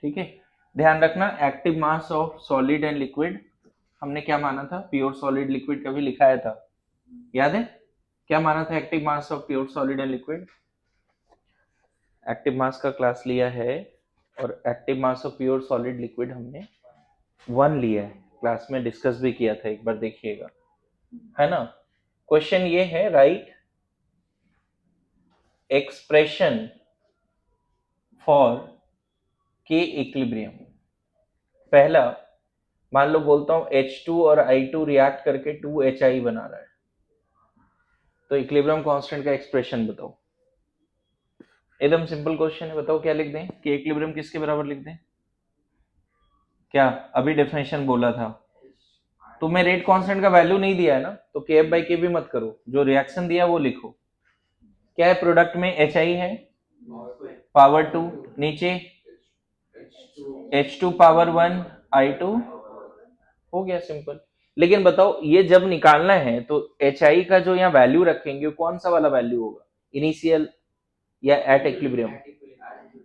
ठीक है. ध्यान रखना, active mass of solid and liquid हमने क्या माना था? प्योर सॉलिड लिक्विड कभी लिखाया था, याद है? क्या माना था active mass of pure solid and liquid? Active mass का क्लास लिया है और active mass of pure solid liquid हमने 1 लिया है, क्लास में डिस्कस भी किया था, एक बार देखिएगा, है ना. क्वेश्चन ये है, राइट एक्सप्रेशन फॉर के इक्विलिब्रियम. पहला, मान लो बोलता हूं H2 और I2 रिएक्ट करके 2HI बना रहा है, तो इक्विलिब्रियम कांस्टेंट का एक्सप्रेशन बताओ. एकदम सिंपल क्वेश्चन है, बताओ क्या लिख दें? कि इक्विलिब्रियम किसके बराबर लिख दें? क्या अभी डेफिनेशन बोला था? तुम्हें रेट कांस्टेंट का वैल्यू नहीं दिया है ना, तो KF/K भी मत करो, जो रिएक्शन दिया वो लिखो. क्या है प्रोडक्ट में? HI है पावर 2, नीचे H2 पावर 1, I2, हो गया सिंपल. लेकिन बताओ ये जब निकालना है तो HI का जो यहाँ वैल्यू रखेंगे कौन सा वाला वैल्यू होगा? इनिशियल या at equilibrium?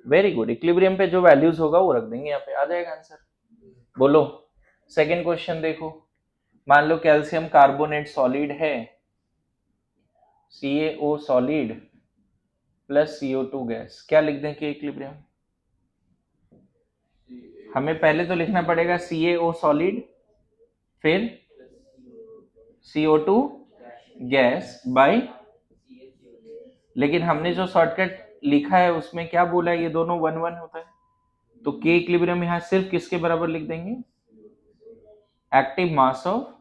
Very good, equilibrium पे जो वैल्यूज होगा वो रख देंगे, यहाँ पे आ जाएगा आंसर. बोलो सेकंड क्वेश्चन देखो. मान लो कैल्शियम कार्बोनेट सॉलिड है, CaO solid plus CO2 gas, क्या लिख दें कि इक्विलिब्रियम? हमें पहले तो लिखना पड़ेगा CaO सॉलिड, फिर CO2 गैस बाय, लेकिन हमने जो शॉर्टकट लिखा है उसमें क्या बोला है? ये दोनों 1 1 होता है, तो के इक्विलिब्रियम यहां सिर्फ किसके बराबर लिख देंगे? Active mass of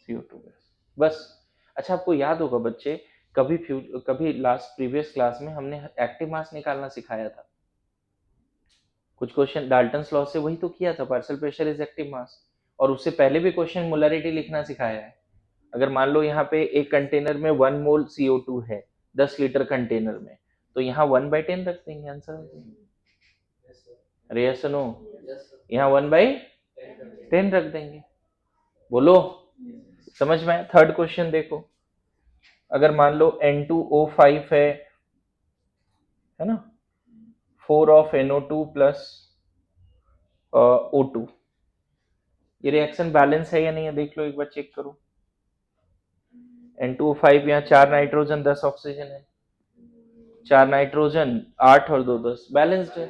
CO2 gas, बस. अच्छा, आपको याद होगा बच्चे, कभी लास्ट प्रीवियस क्लास में हमने एक्टिव मास निकालना सिखाया था. कुछ क्वेश्चन डाल्टन्स लॉ से वही तो किया था, partial pressure is active mass. और उससे पहले भी क्वेश्चन मोलरिटी लिखना सिखाया है. अगर मान लो यहाँ पे एक कंटेनर में 1 मोल CO2 है 10 लीटर कंटेनर में, तो यहाँ 1/10 रख देंगे, आंसर. अरे यस नो, यहाँ 1/10 रख देंगे. बोलो समझ में आया? थर्ड क्वेश्चन देखो, अगर मान लो N2O5 है ना, 4 ऑफ NO2 प्लस O2, ये रिएक्शन बैलेंस है या नहीं है? देख लो एक बार, चेक करो. N2O5 यहाँ 4 नाइट्रोजन 10 ऑक्सीजन है, 4 नाइट्रोजन 8 और 2 10, बैलेंस्ड है.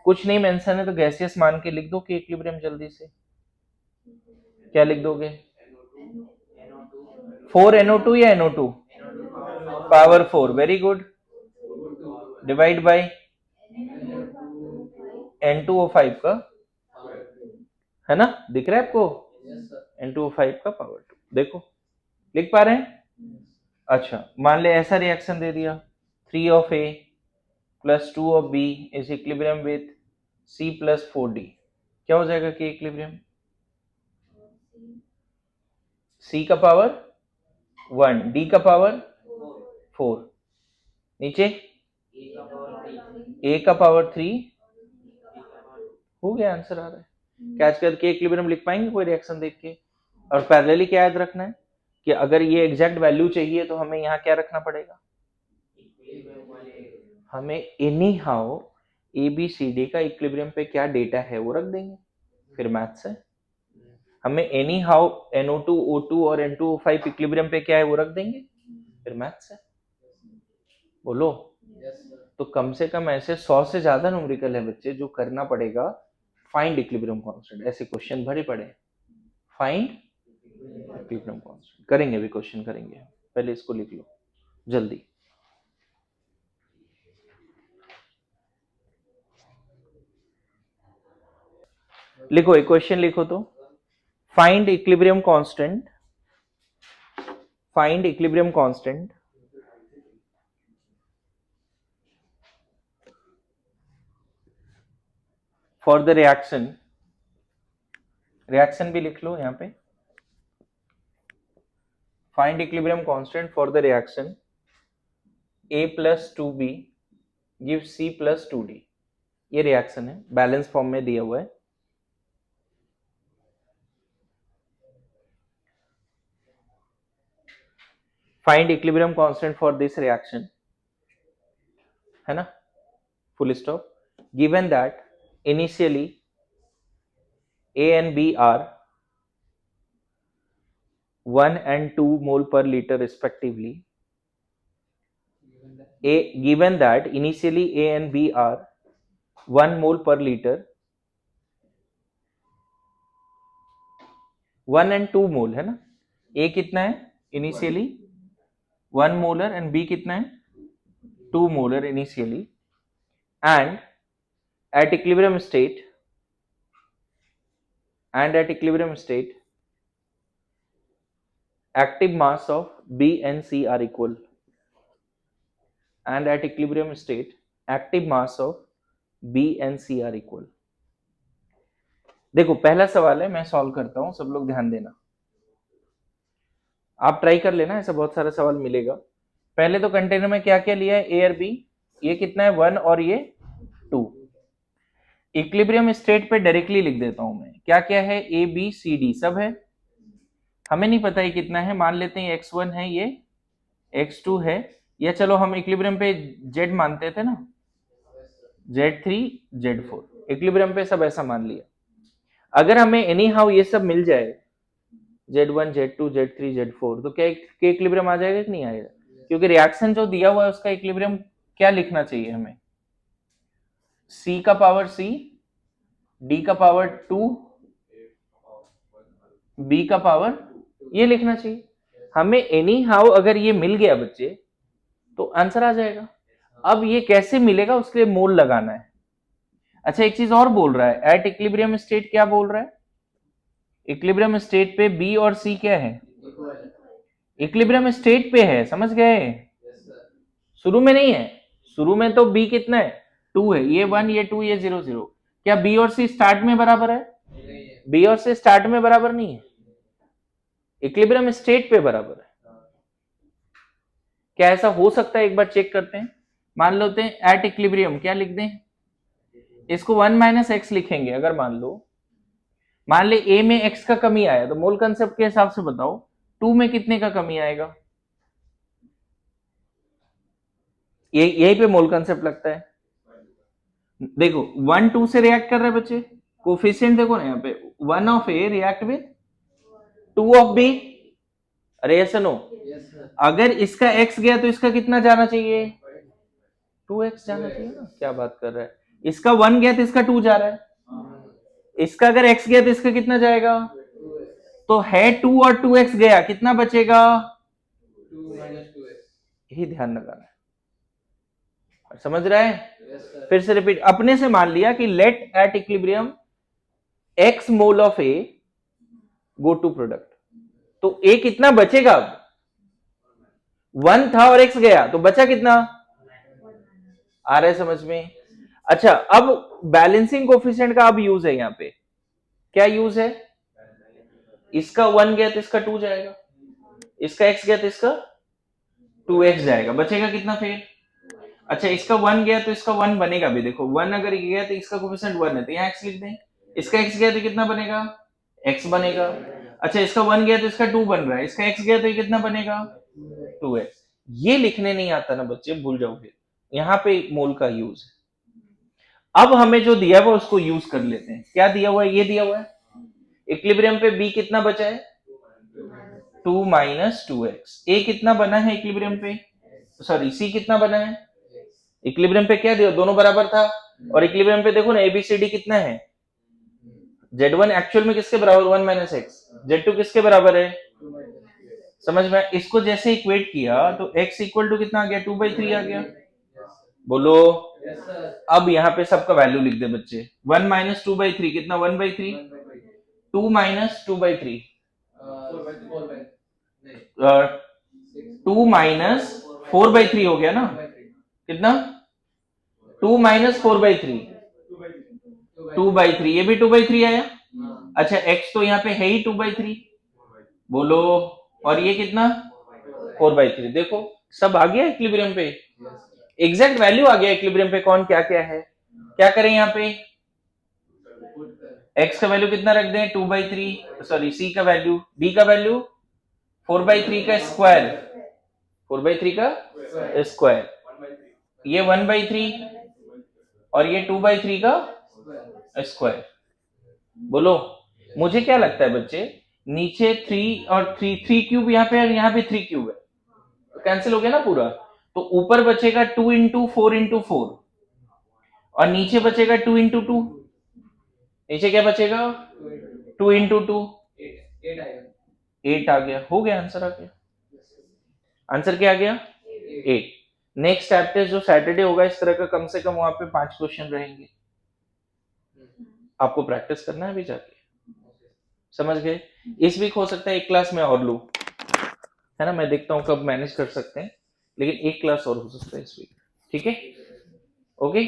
कुछ नहीं मेंशन है तो गैसियस मान के लिख दो कि इक्विलिब्रियम जल्दी से. क्या लिख दोगे? 4 NO2 या NO2 power 4, very good, divide by N2O5 का, है ना, दिख रहा है आपको? N2O5 का पावर 2, देखो लिख पा रहे हैं? अच्छा, मान ले ऐसा रिएक्शन दे दिया, 3 of A plus 2 of B is equilibrium with C plus 4D, क्या हो जाएगा कि इक्विलिब्रियम? C का पावर 1, D का पावर 4, नीचे A का पावर 3, हो गया, आंसर आ रहा है. क्या आजकल के इक्विलिब्रियम लिख पाएंगे कोई रिएक्शन देख के? और पैरेलली क्या याद रखना है कि अगर ये एग्जैक्ट वैल्यू चाहिए तो हमें यहाँ क्या रखना पड़ेगा? हमें एनी हाउ ABCD का इक्विलिब्रियम पे क्या डेटा है वो रख देंगे, फिर मैथ से. हमें एनी हाउ NO2 O2 और N2O5 इक्विलिब्रियम पे क्या है वो रख देंगे, फिर मैथ से. बोलो तो कम से कम ऐसे 100 से ज्यादा न्यूमेरिकल है बच्चे जो करना पड़ेगा फाइंड इक्विलिब्रियम कांस्टेंट। ऐसे क्वेश्चन भरे पड़े फाइंड इक्विलिब्रियम कांस्टेंट। करेंगे भी क्वेश्चन करेंगे, पहले इसको लिख लो जल्दी। लिखो एक क्वेश्चन लिखो तो, find equilibrium constant, find equilibrium constant for the reaction, reaction भी लिख लो यहां पे, find equilibrium constant for the reaction A plus 2B give C plus 2D। ये रिएक्शन है, बैलेंस फॉर्म में दिया हुआ है। Find equilibrium constant for this reaction, है ना, full stop. Given that initially A and B are 1 and 2 mole per liter respectively. Given that initially A and B are 1 mole per liter, 1 and 2 mole है ना, A कितना है initially 1 molar and B कितना है 2 molar initially, and at equilibrium state, active mass of B and C are equal, and at equilibrium state active mass of B and C are equal। देखो पहला सवाल है, मैं solve करता हूं, सब लोग ध्यान देना, आप ट्राई कर लेना, ऐसा बहुत सारा सवाल मिलेगा। पहले तो कंटेनर में क्या क्या लिया है, ए और बी, ये कितना है 1 और ये 2। इक्विलिब्रियम स्टेट पे डायरेक्टली लिख देता हूं मैं, क्या क्या है, ए बी सी डी सब है, हमें नहीं पता ये कितना है, मान लेते हैं x1 है, ये x2 है, या चलो हम इक्विलिब्रियम पे z मानते थे ना, z3 z4, इक्विलिब्रियम पे सब ऐसा मान लिया। अगर हमें एनी हाउ ये सब मिल जाए z1 z2 z3 z4, तो क्या इक्विलिब्रियम आ जाएगा कि नहीं आएगा, क्योंकि रिएक्शन जो दिया हुआ है उसका इक्विलिब्रियम क्या लिखना चाहिए हमें, c का पावर c, d का पावर 2, b का पावर, ये लिखना चाहिए हमें। एनी हाउ अगर ये मिल गया बच्चे तो आंसर आ जाएगा। अब ये कैसे मिलेगा उसके लिए मोल लगाना है। अच्छा एक चीज और बोल रहा है, एट इक्विलिब्रियम स्टेट क्या बोल रहा है, इक्विलिब्रियम स्टेट पे बी और सी क्या है, इक्विलिब्रियम स्टेट पे है, समझ गए, शुरू में नहीं है, शुरू में तो बी कितना है 2 है, ये 1 ये 2 ये 0 0। क्या बी और सी स्टार्ट में बराबर है, बी और सी स्टार्ट में बराबर नहीं है, इक्विलिब्रियम स्टेट पे बराबर है। क्या ऐसा हो सकता है, एक बार चेक करते हैं। मान लेते हैं एट इक्विलिब्रियम क्या लिख दें, इसको 1 माइनस एक्स लिखेंगे। अगर मान ले ए में एक्स का कमी आया, तो मोल कंसेप्ट के हिसाब से बताओ 2 में कितने का कमी आएगा, यही पे मोल कंसेप्ट लगता है। देखो 1 2 से रिएक्ट कर रहे हैं बच्चे, कोफिशिएंट देखो ना यहाँ पे, 1 of A react with 2 of B. अरे ऐसा नो, अगर इसका x गया तो इसका कितना जाना चाहिए, 2x जाना चाहिए ना, क्या बात कर रहा है। इसका 1 गया तो इसका 2 जा रहा है, इसका अगर x गया तो इसका कितना जाएगा, तो है 2 और 2x गया, कितना बचेगा, 2 minus 2x। यही ध्यान लगाना है, समझ रहा है। फिर से रिपीट, अपने से मान लिया कि let at equilibrium x mole of A go to product, तो a कितना बचेगा, अब 1 था और x गया तो बचा कितना, आ रहा है समझ में। अच्छा अब बैलेंसिंग कोफिशिएंट का अब यूज है, यहाँ पे क्या यूज है, इसका 1 गया तो इसका 2 जाएगा, इसका x गया तो इसका 2x जाएगा, बचेगा कितना फिर। अच्छा इसका 1 गया तो इसका 1 बनेगा भी, देखो 1 अगर गया तो इसका कोफिशिएंट 1 है तो यहाँ x लिख दें, इसका x गया तो कितना बनेगा, x बनेगा। अच्छा इसका 1 गया तो इसका 2 बन रहा है, इसका x गया तो ये कितना बनेगा, 2x। ये लिखने नहीं आता ना बच्चे, भूल जाओगे, यहाँ पे मोल का यूज है। अब हमें जो दिया हुआ उसको यूज कर लेते हैं। क्या दिया हुआ है, ये दिया हुआ है इक्विलिब्रियम पे b कितना बचा है, 2 माइनस 2x। a कितना बना है इक्विलिब्रियम पे, सॉरी c कितना बना है इक्विलिब्रियम पे क्या दिया, दोनों बराबर था, और इक्विलिब्रियम पे देखो ना एबीसीडी कितना है, Z1 एक्चुअल में किसके बराबर 1 माइनस एक्स, Z2 किसके बराबर है, समझ में, इसको जैसे इक्वेट किया तो x इक्वल टू कितना आ गया 2/3 आ गया, बोलो। अब यहाँ पे सबका वैल्यू लिख दे बच्चे, 1 माइनस 2/3 कितना 1/3, 2 माइनस 2/3 2 माइनस 4/3 हो गया ना, कितना 2 माइनस 4/3 2/3, ये भी 2/3 आया। अच्छा x तो यहाँ पे है ही 2/3, बोलो, और ये कितना 4/3, देखो सब आ गया इक्विलिब्रियम पे, एग्जैक्ट वैल्यू आ गया इक्विलिब्रियम पे, कौन क्या क्या है, क्या करें यहाँ पे, x का वैल्यू कितना रख दें 2/3, सॉरी c का वैल्यू, d का वैल्यू 4/3 का स्क्वायर, 4/3 का स्क्वायर, ये 1/3 और ये 2/3 का स्क्वायर, बोलो। मुझे क्या लगता है बच्चे, नीचे 3 और 3 क्यूब यहाँ पे और यहाँ पे 3 क्यूब है, तो कैंसिल हो गया ना पूरा, तो ऊपर बचेगा 2 इंटू 4 इंटू 4 और नीचे बचेगा 2 इंटू 2, नीचे क्या बचेगा 2 इंटू 2, 8 आ गया, हो गया आंसर आ गया, आंसर क्या आ गया 8। नेक्स्ट टैब टेस्ट जो सैटरडे होगा इस तरह का कम से कम वहां पे 5 क्वेश्चन रहेंगे, आपको प्रैक्टिस करना है अभी जाके, समझ गए। इस वीक हो सकता है एक क्लास में और लूं, है ना, मैं देखता हूं कब मैनेज कर सकते हैं, लेकिन एक क्लास और हो सकता है इस वीक, ठीक है, ओके।